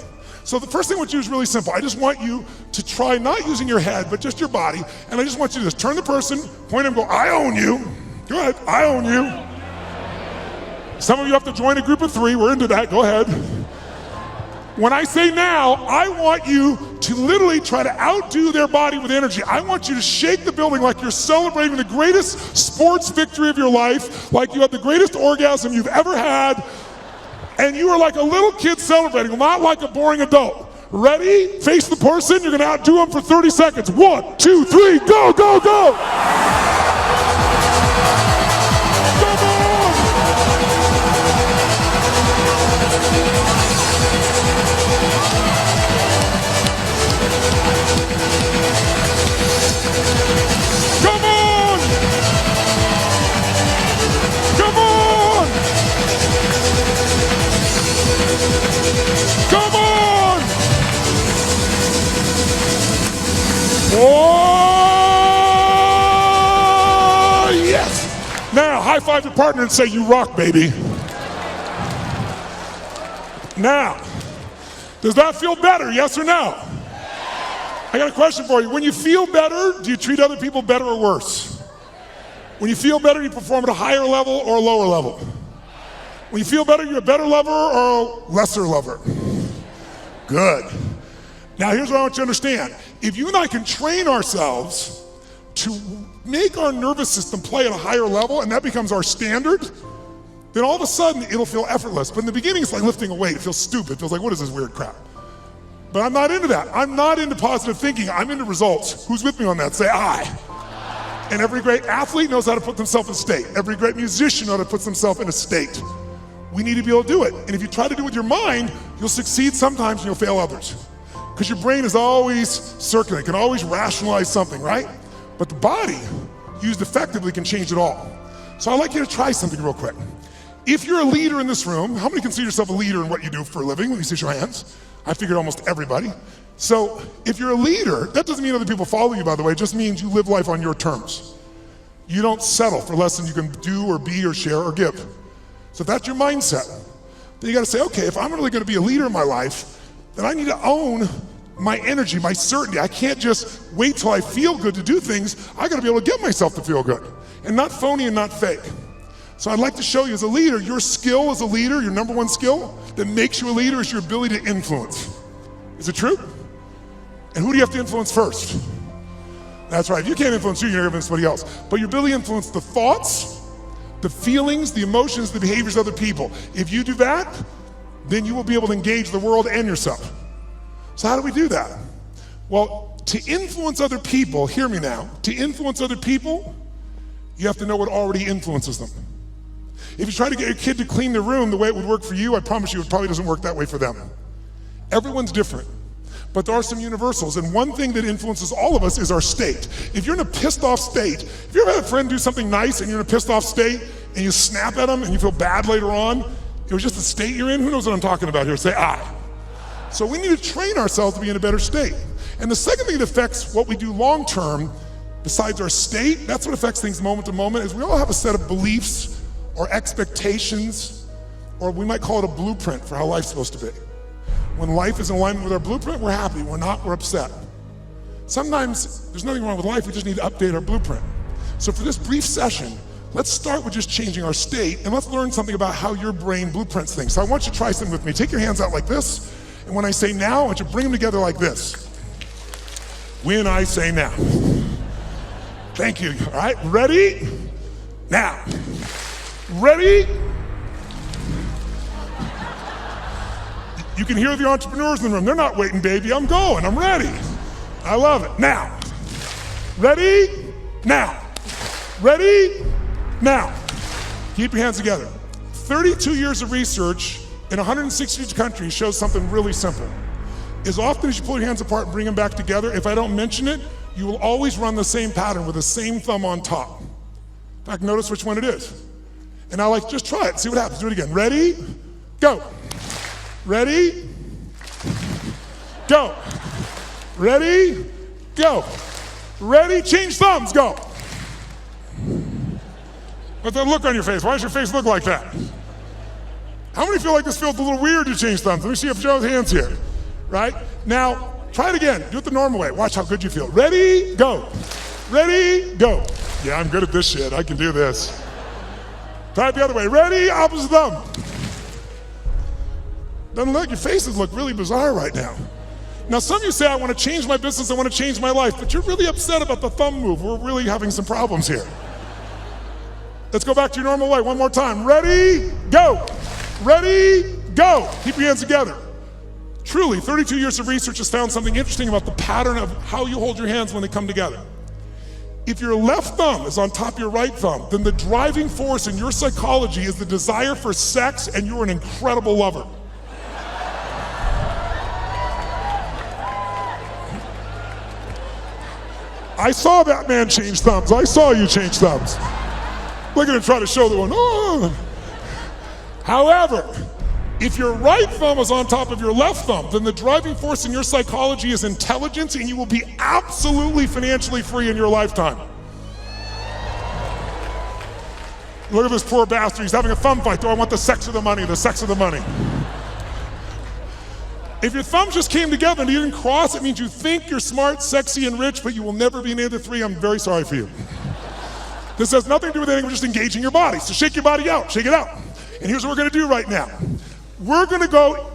So the first thing I want you to do is really simple. I just want you to try not using your head, but just your body. And I just want you to just turn the person, point at him, go, I own you. Go ahead, I own you. Some of you have to join a group of 3. We're into that, go ahead. When I say now, I want you to literally try to outdo their body with energy. I want you to shake the building like you're celebrating the greatest sports victory of your life, like you had the greatest orgasm you've ever had, and you are like a little kid celebrating, not like a boring adult. Ready? Face the person, you're gonna outdo them for 30 seconds. 1, 2, 3, go, go, go! Oh, yes! Now, high five your partner and say, you rock, baby. Now, does that feel better, yes or no? I got a question for you. When you feel better, do you treat other people better or worse? When you feel better, you perform at a higher level or a lower level? When you feel better, you're a better lover or a lesser lover? Good. Now here's what I want you to understand. If you and I can train ourselves to make our nervous system play at a higher level, and that becomes our standard, then all of a sudden it'll feel effortless. But in the beginning, it's like lifting a weight. It feels stupid. It feels like, what is this weird crap? But I'm not into that. I'm not into positive thinking. I'm into results. Who's with me on that? Say I. And every great athlete knows how to put themselves in state. Every great musician knows how to put themselves in a state. We need to be able to do it. And if you try to do it with your mind, you'll succeed sometimes and you'll fail others. Because your brain is always circulating, can always rationalize something, right? But the body, used effectively, can change it all. So I'd like you to try something real quick. If you're a leader in this room, how many consider yourself a leader in what you do for a living? Let me see your hands. I figured almost everybody. So if you're a leader, that doesn't mean other people follow you, by the way. It just means you live life on your terms. You don't settle for less than you can do or be or share or give. So if that's your mindset, then you gotta say, okay, if I'm really gonna be a leader in my life, then I need to own my energy, my certainty. I can't just wait till I feel good to do things. I gotta be able to get myself to feel good. And not phony and not fake. So I'd like to show you as a leader, your skill as a leader, your number one skill that makes you a leader is your ability to influence. Is it true? And who do you have to influence first? That's right, if you can't influence you, you're gonna influence somebody else. But your ability to influence the thoughts, the feelings, the emotions, the behaviors of other people. If you do that, then you will be able to engage the world and yourself. So how do we do that? Well, to influence other people, hear me now, to influence other people, you have to know what already influences them. If you try to get your kid to clean their room the way it would work for you, I promise you it probably doesn't work that way for them. Everyone's different, but there are some universals, and one thing that influences all of us is our state. If you're in a pissed off state, if you ever had a friend do something nice and you're in a pissed off state and you snap at them and you feel bad later on, it was just the state you're in, who knows what I'm talking about here? Say I. So we need to train ourselves to be in a better state. And the second thing that affects what we do long term, besides our state, that's what affects things moment to moment, is we all have a set of beliefs or expectations, or we might call it a blueprint for how life's supposed to be. When life is in alignment with our blueprint, we're happy. When not, we're upset. Sometimes there's nothing wrong with life, we just need to update our blueprint. So for this brief session, let's start with just changing our state, and let's learn something about how your brain blueprints things. So I want you to try something with me. Take your hands out like this, and when I say now, I want you to bring them together like this. When I say now. Thank you. All right, ready? Now. Ready? You can hear the entrepreneurs in the room. They're not waiting, baby. I'm going. I'm ready. I love it. Now. Ready? Now. Ready? Now. Keep your hands together. 32 years of research in 160 countries shows something really simple. As often as you pull your hands apart and bring them back together, if I don't mention it, you will always run the same pattern with the same thumb on top. In fact, notice which one it is. And I like, just try it, see what happens. Do it again. Ready? Go. Ready? Go. Ready? Go. Ready? Change thumbs, go. What's that look on your face? Why does your face look like that? How many feel like this feels a little weird to change thumbs? Let me see if Joe's hands here. Right? Now, try it again. Do it the normal way. Watch how good you feel. Ready? Go. Ready? Go. Yeah, I'm good at this shit. I can do this. Try it the other way. Ready? Opposite thumb. Doesn't look, your faces look really bizarre right now. Now, some of you say, I want to change my business, I want to change my life, but you're really upset about the thumb move. We're really having some problems here. Let's go back to your normal way one more time. Ready? Go. Ready? Go. Keep your hands together. Truly, 32 years of research has found something interesting about the pattern of how you hold your hands when they come together. If your left thumb is on top of your right thumb, then the driving force in your psychology is the desire for sex, and you're an incredible lover. I saw that man change thumbs. I saw you change thumbs. Look at him try to show the one. Oh. However, if your right thumb is on top of your left thumb, then the driving force in your psychology is intelligence, and you will be absolutely financially free in your lifetime. Look at this poor bastard. He's having a thumb fight. Do I want the sex or the money? The sex or the money? If your thumbs just came together and you didn't cross, it means you think you're smart, sexy, and rich, but you will never be any of the three. I'm very sorry for you. This has nothing to do with anything, we're just engaging your body. So shake your body out, shake it out. And here's what we're gonna do right now. We're gonna go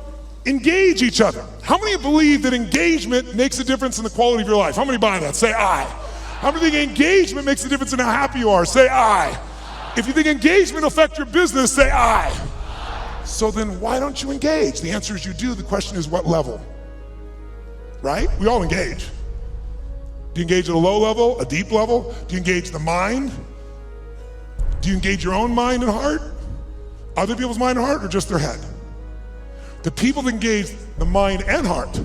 engage each other. How many believe that engagement makes a difference in the quality of your life? How many buy that? Say aye. How many think engagement makes a difference in how happy you are? Say aye. If you think engagement will affect your business, say aye. So then why don't you engage? The answer is you do. The question is what level? Right? We all engage. Do you engage at a low level, a deep level? Do you engage the mind? Do you engage your own mind and heart? Other people's mind and heart, or just their head? The people that engage the mind and heart,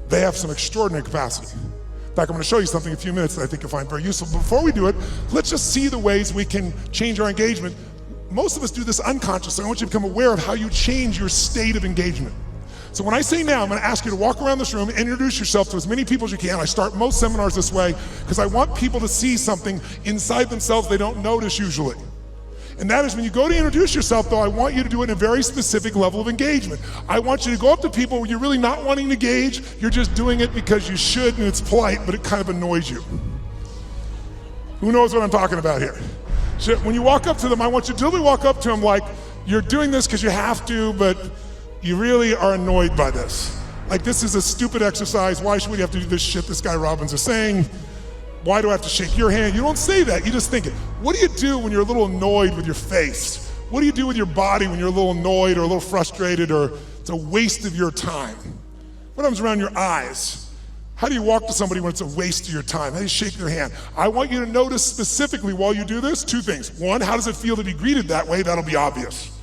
they have some extraordinary capacity. In fact, I'm going to show you something in a few minutes that I think you'll find very useful. Before we do it, let's just see the ways we can change our engagement. Most of us do this unconsciously. I want you to become aware of how you change your state of engagement. So when I say now, I'm going to ask you to walk around this room and introduce yourself to as many people as you can. I start most seminars this way because I want people to see something inside themselves they don't notice usually. And that is when you go to introduce yourself, though, I want you to do it in a very specific level of engagement. I want you to go up to people where you're really not wanting to engage, you're just doing it because you should and it's polite, but it kind of annoys you. Who knows what I'm talking about here? So when you walk up to them, I want you to literally walk up to them like you're doing this because you have to, but you really are annoyed by this. Like, this is a stupid exercise. Why should we have to do this shit this guy Robbins is saying? Why do I have to shake your hand? You don't say that, you just think it. What do you do when you're a little annoyed with your face? What do you do with your body when you're a little annoyed or a little frustrated or it's a waste of your time? What happens around your eyes? How do you walk to somebody when it's a waste of your time? How do you shake their hand? I want you to notice specifically while you do this, two things. One, how does it feel to be greeted that way? That'll be obvious.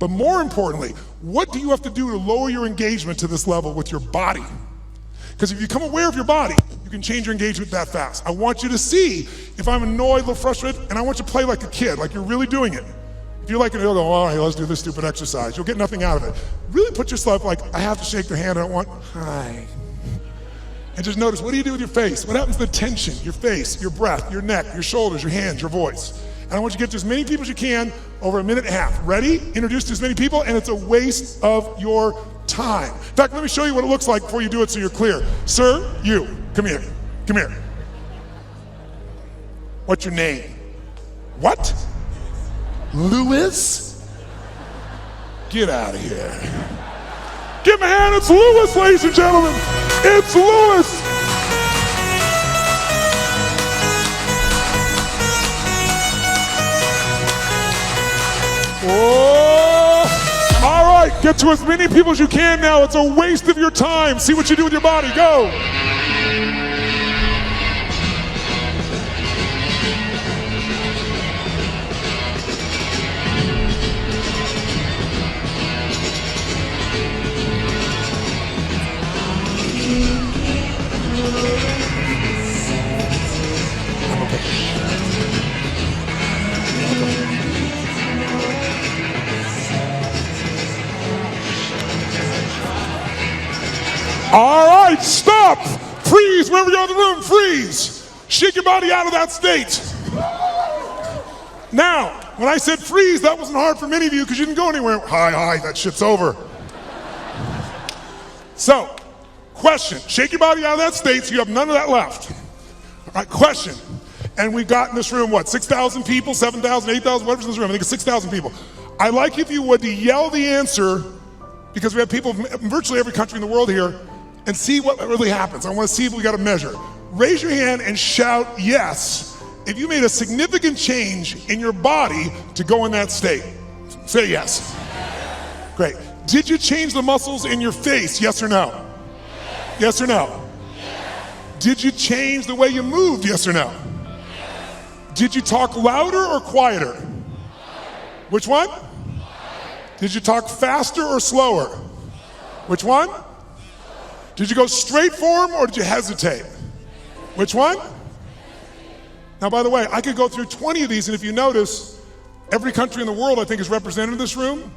But more importantly, what do you have to do to lower your engagement to this level with your body? Because if you become aware of your body, you can change your engagement that fast. I want you to see if I'm annoyed, a little frustrated, and I want you to play like a kid, like you're really doing it. If you're like, you'll go, all right, let's do this stupid exercise. You'll get nothing out of it. Really put yourself like, I have to shake their hand, I don't want, hi. And just notice, what do you do with your face? What happens to the tension? Your face, your breath, your neck, your shoulders, your hands, your voice. And I want you to get to as many people as you can over a minute and a half. Ready? Introduce to as many people, and it's a waste of your time. In fact, let me show you what it looks like before you do it so you're clear. Sir, you, come here, come here. What's your name? What? Louis? Get out of here. Give him a hand, it's Louis, ladies and gentlemen. It's Louis. Oh, all right, get to as many people as you can now. It's a waste of your time. See what you do with your body, go. All right, stop. Freeze, wherever you're in the room, freeze. Shake your body out of that state. Now, when I said freeze, that wasn't hard for many of you because you didn't go anywhere. Hi, that shit's over. So, question, shake your body out of that state so you have none of that left. All right, question. And we've got in this room, what, 6,000 people, 7,000, 8,000, whatever's in this room. I think it's 6,000 people. I'd like if you would to yell the answer, because we have people from virtually every country in the world here, and see what really happens. I want to see if we got a measure. Raise your hand and shout yes if you made a significant change in your body to go in that state. Say yes. Great. Did you change the muscles in your face, yes or no? Yes or no? Did you change the way you moved, yes or no? Did you talk louder or quieter? Which one? Did you talk faster or slower? Which one? Did you go straight for him or did you hesitate? Which one? Now, by the way, I could go through 20 of these, and if you notice, every country in the world I think is represented in this room.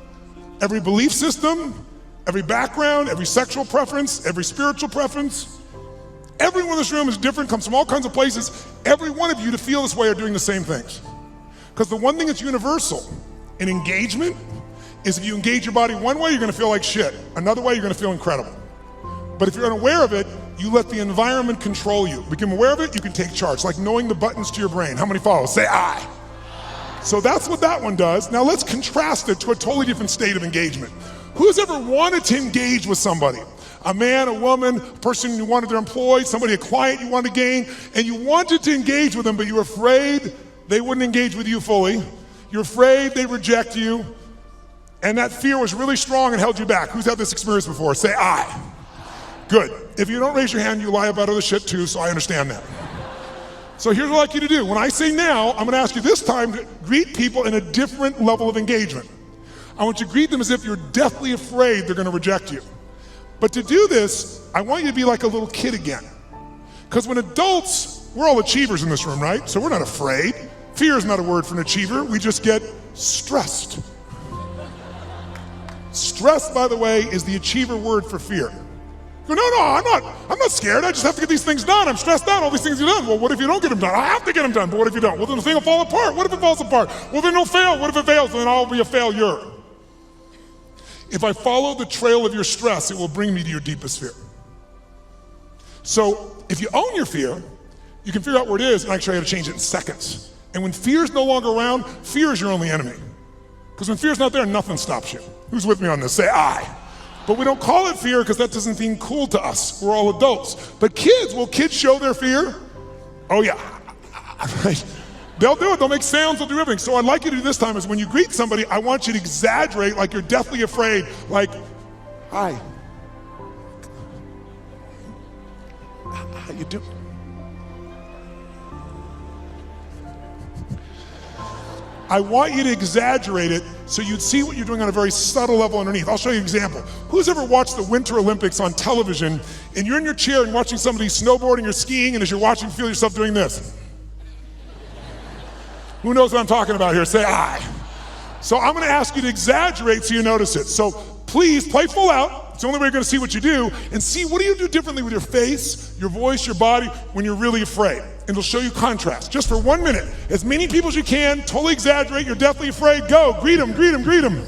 Every belief system, every background, every sexual preference, every spiritual preference. Everyone in this room is different, comes from all kinds of places. Every one of you to feel this way are doing the same things. Because the one thing that's universal in engagement is if you engage your body one way, you're gonna feel like shit. Another way, you're gonna feel incredible. But if you're unaware of it, you let the environment control you. Become aware of it, you can take charge, like knowing the buttons to your brain. How many follow? Say I. So that's what that one does. Now let's contrast it to a totally different state of engagement. Who's ever wanted to engage with somebody? A man, a woman, a person you wanted to employ, somebody, a client you wanted to gain, and you wanted to engage with them, but you were afraid they wouldn't engage with you fully. You're afraid they reject you, and that fear was really strong and held you back. Who's had this experience before? Say I. Good. If you don't raise your hand, you lie about other shit too, so I understand that. So here's what I'd like you to do. When I say now, I'm gonna ask you this time to greet people in a different level of engagement. I want you to greet them as if you're deathly afraid they're gonna reject you. But to do this, I want you to be like a little kid again. Because when adults, we're all achievers in this room, right? So we're not afraid. Fear is not a word for an achiever. We just get stressed. Stress, by the way, is the achiever word for fear. You go, no, I'm not scared. I just have to get these things done. I'm stressed out, all these things are done. Well, what if you don't get them done? I have to get them done, but what if you don't? Well, then the thing will fall apart. What if it falls apart? Well, then it'll fail. What if it fails? Then I'll be a failure. If I follow the trail of your stress, it will bring me to your deepest fear. So if you own your fear, you can figure out where it is and actually how to change it in seconds. And when fear is no longer around, fear is your only enemy. Because when fear's not there, nothing stops you. Who's with me on this? Say I. But we don't call it fear because that doesn't seem cool to us. We're all adults. But kids, will kids show their fear? Oh yeah, right? They'll do it, they'll make sounds, they'll do everything. So what I'd like you to do this time is when you greet somebody, I want you to exaggerate like you're deathly afraid, like, hi. How you doing? I want you to exaggerate it so you'd see what you're doing on a very subtle level underneath. I'll show you an example. Who's ever watched the Winter Olympics on television and you're in your chair and watching somebody snowboarding or skiing, and as you're watching, feel yourself doing this? Who knows what I'm talking about here? Say I. So I'm gonna ask you to exaggerate so you notice it. So please play full out. It's the only way you're gonna see what you do, and see what do you do differently with your face, your voice, your body when you're really afraid. And it'll show you contrast. Just for 1 minute. As many people as you can, totally exaggerate, you're deathly afraid, go, greet them, greet them, greet them.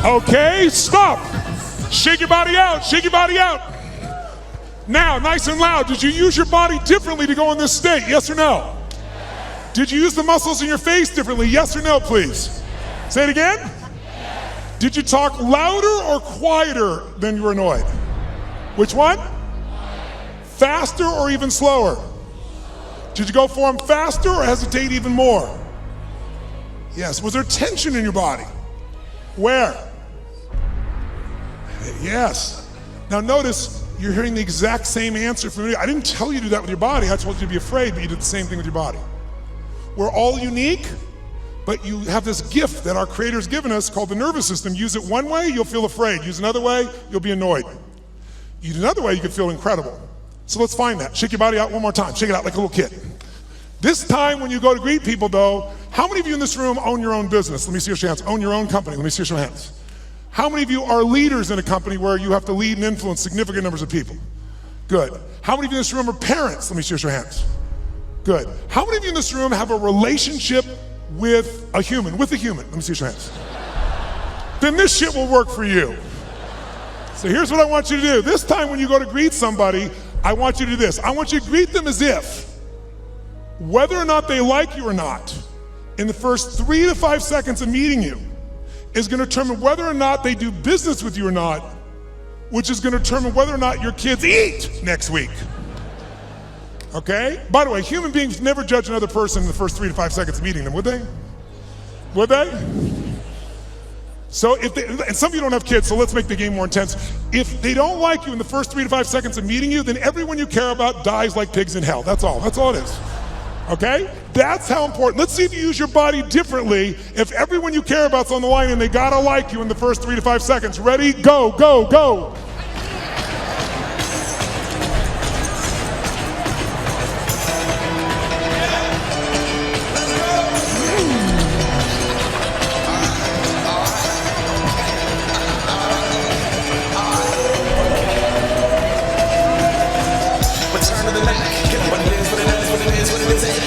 Okay, stop. Shake your body out, shake your body out. Now, nice and loud, did you use your body differently to go in this state, yes or no? Yes. Did you use the muscles in your face differently, yes or no, please? Yes. Say it again? Yes. Did you talk louder or quieter than you were annoyed? Which one? Faster or even slower? Did you go for them faster or hesitate even more? Yes, was there tension in your body? Where? Yes. Now notice, you're hearing the exact same answer from me. I didn't tell you to do that with your body. I told you to be afraid, but you did the same thing with your body. We're all unique, but you have this gift that our Creator's given us called the nervous system. Use it one way, you'll feel afraid. Use another way, you'll be annoyed. Use another way, you could feel incredible. So let's find that. Shake your body out one more time. Shake it out like a little kid. This time when you go to greet people though, how many of you in this room own your own business? Let me see your hands. Own your own company. Let me see your hands. How many of you are leaders in a company where you have to lead and influence significant numbers of people? Good. How many of you in this room are parents? Let me see your hands. Good. How many of you in this room have a relationship with a human? Let me see your hands. Then this shit will work for you. So here's what I want you to do. This time when you go to greet somebody, I want you to do this. I want you to greet them as if, whether or not they like you or not, in the first 3 to 5 seconds of meeting you, is going to determine whether or not they do business with you or not, which is going to determine whether or not your kids eat next week. Okay? By the way, human beings never judge another person in the first 3 to 5 seconds of meeting them, would they? Would they? So if they, and some of you don't have kids, so let's make the game more intense. If they don't like you in the first 3 to 5 seconds of meeting you, then everyone you care about dies like pigs in hell. That's all it is. Okay? That's how important. Let's see if you use your body differently if everyone you care about's on the line and they gotta like you in the first 3 to 5 seconds. Ready? Go, go, go.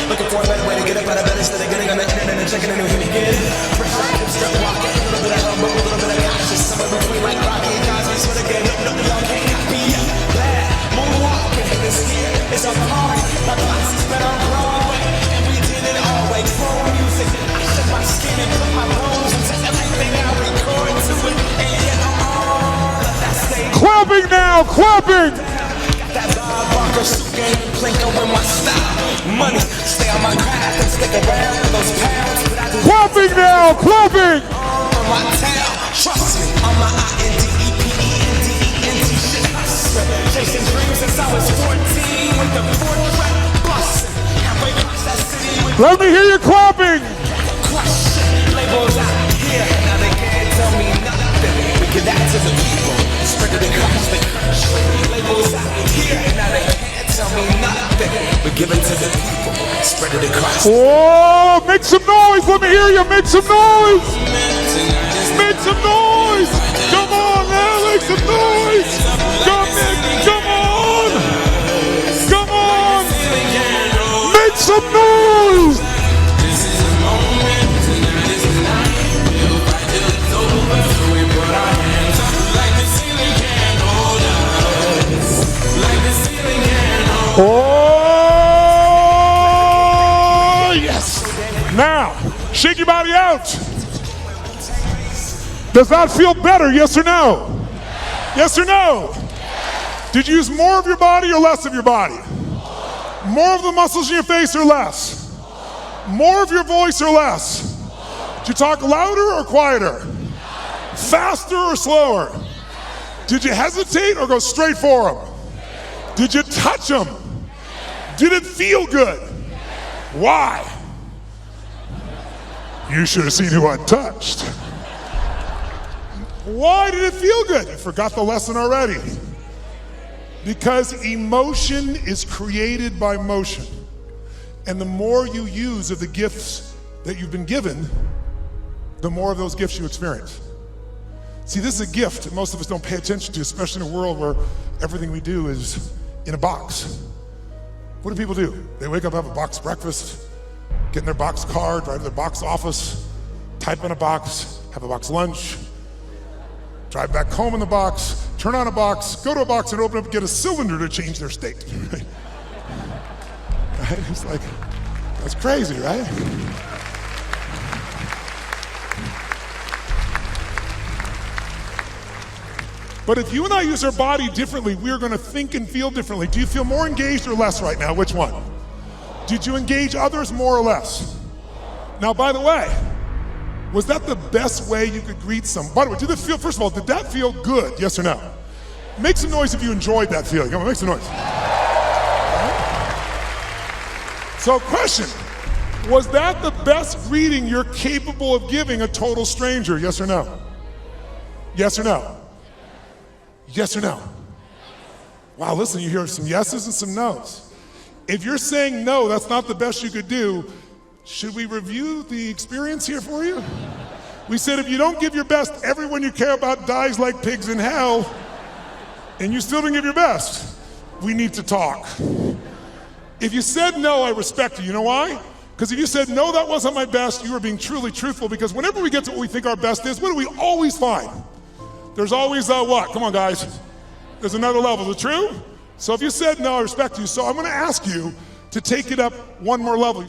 Looking for a better way to get up out of bed instead of getting on the internet and checking in who we get. Fresh out of strut walking, a little bit of humble, a little bit of conscious. Somewhere between like Rocky and Cosby, swear to game, no, y'all can't copy yet. Glad, moonwalking, this here is a party. My classes been on Broadway, and we did it all way. Pro music, I shed my skin and put my bones into everything I record to it. And yet I'm all of that stage. Clapping now, clapping! That Bob Barker suit game, Plinko in my style. Money, stay on my craft and stick around for those pounds. But I do Clapping now, clapping! on my tail. Trust me, on my INDEPENDENT shit hustling. Chasing dreams since I was 14 with the 4-track busting. Halfway across that city with Let me hear you clapping! crushing. Labels out here, now they can't tell me nothing. We give that to the people, spread it across the country. Labels out here, now they can't tell me nothing. We give it to the people, spread it across. Oh, make some noise! Let me hear you! Make some noise! Make some noise! Come on now, make some noise! Come on! Come on! Make some noise! Oh, yes! Now, shake your body out. Does that feel better, yes or no? Yes or no? Did you use more of your body or less of your body? More of the muscles in your face or less? More of your voice or less? Did you talk louder or quieter? Faster or slower? Did you hesitate or go straight for them? Did you touch them? Did it feel good? Why? You should have seen who I touched. Why did it feel good? You forgot the lesson already. Because emotion is created by motion. And the more you use of the gifts that you've been given, the more of those gifts you experience. See, this is a gift that most of us don't pay attention to, especially in a world where everything we do is in a box. What do people do? They wake up, have a box breakfast, get in their box car, drive to their box office, type in a box, have a box lunch, drive back home in the box, turn on a box, go to a box and open up and get a cylinder to change their state. Right? It's like, that's crazy, right? But if you and I use our body differently, we're gonna think and feel differently. Do you feel more engaged or less right now? Which one? Did you engage others more or less? Now, by the way, was that the best way you could greet someone? By the way, did it feel, first of all, did that feel good? Yes or no? Make some noise if you enjoyed that feeling. Come on, make some noise. So, question, was that the best greeting you're capable of giving a total stranger? Yes or no? Yes or no? Yes or no? Wow, listen, you hear some yeses and some nos. If you're saying no, that's not the best you could do, should we review the experience here for you? We said if you don't give your best, everyone you care about dies like pigs in hell, and you still didn't give your best. We need to talk. If you said no, I respect you. You know why? Because if you said no, that wasn't my best, you were being truly truthful, because whenever we get to what we think our best is, what do we always find? There's always what? Come on, guys. There's another level. Is it true? So if you said no, I respect you. So I'm going to ask you to take it up one more level.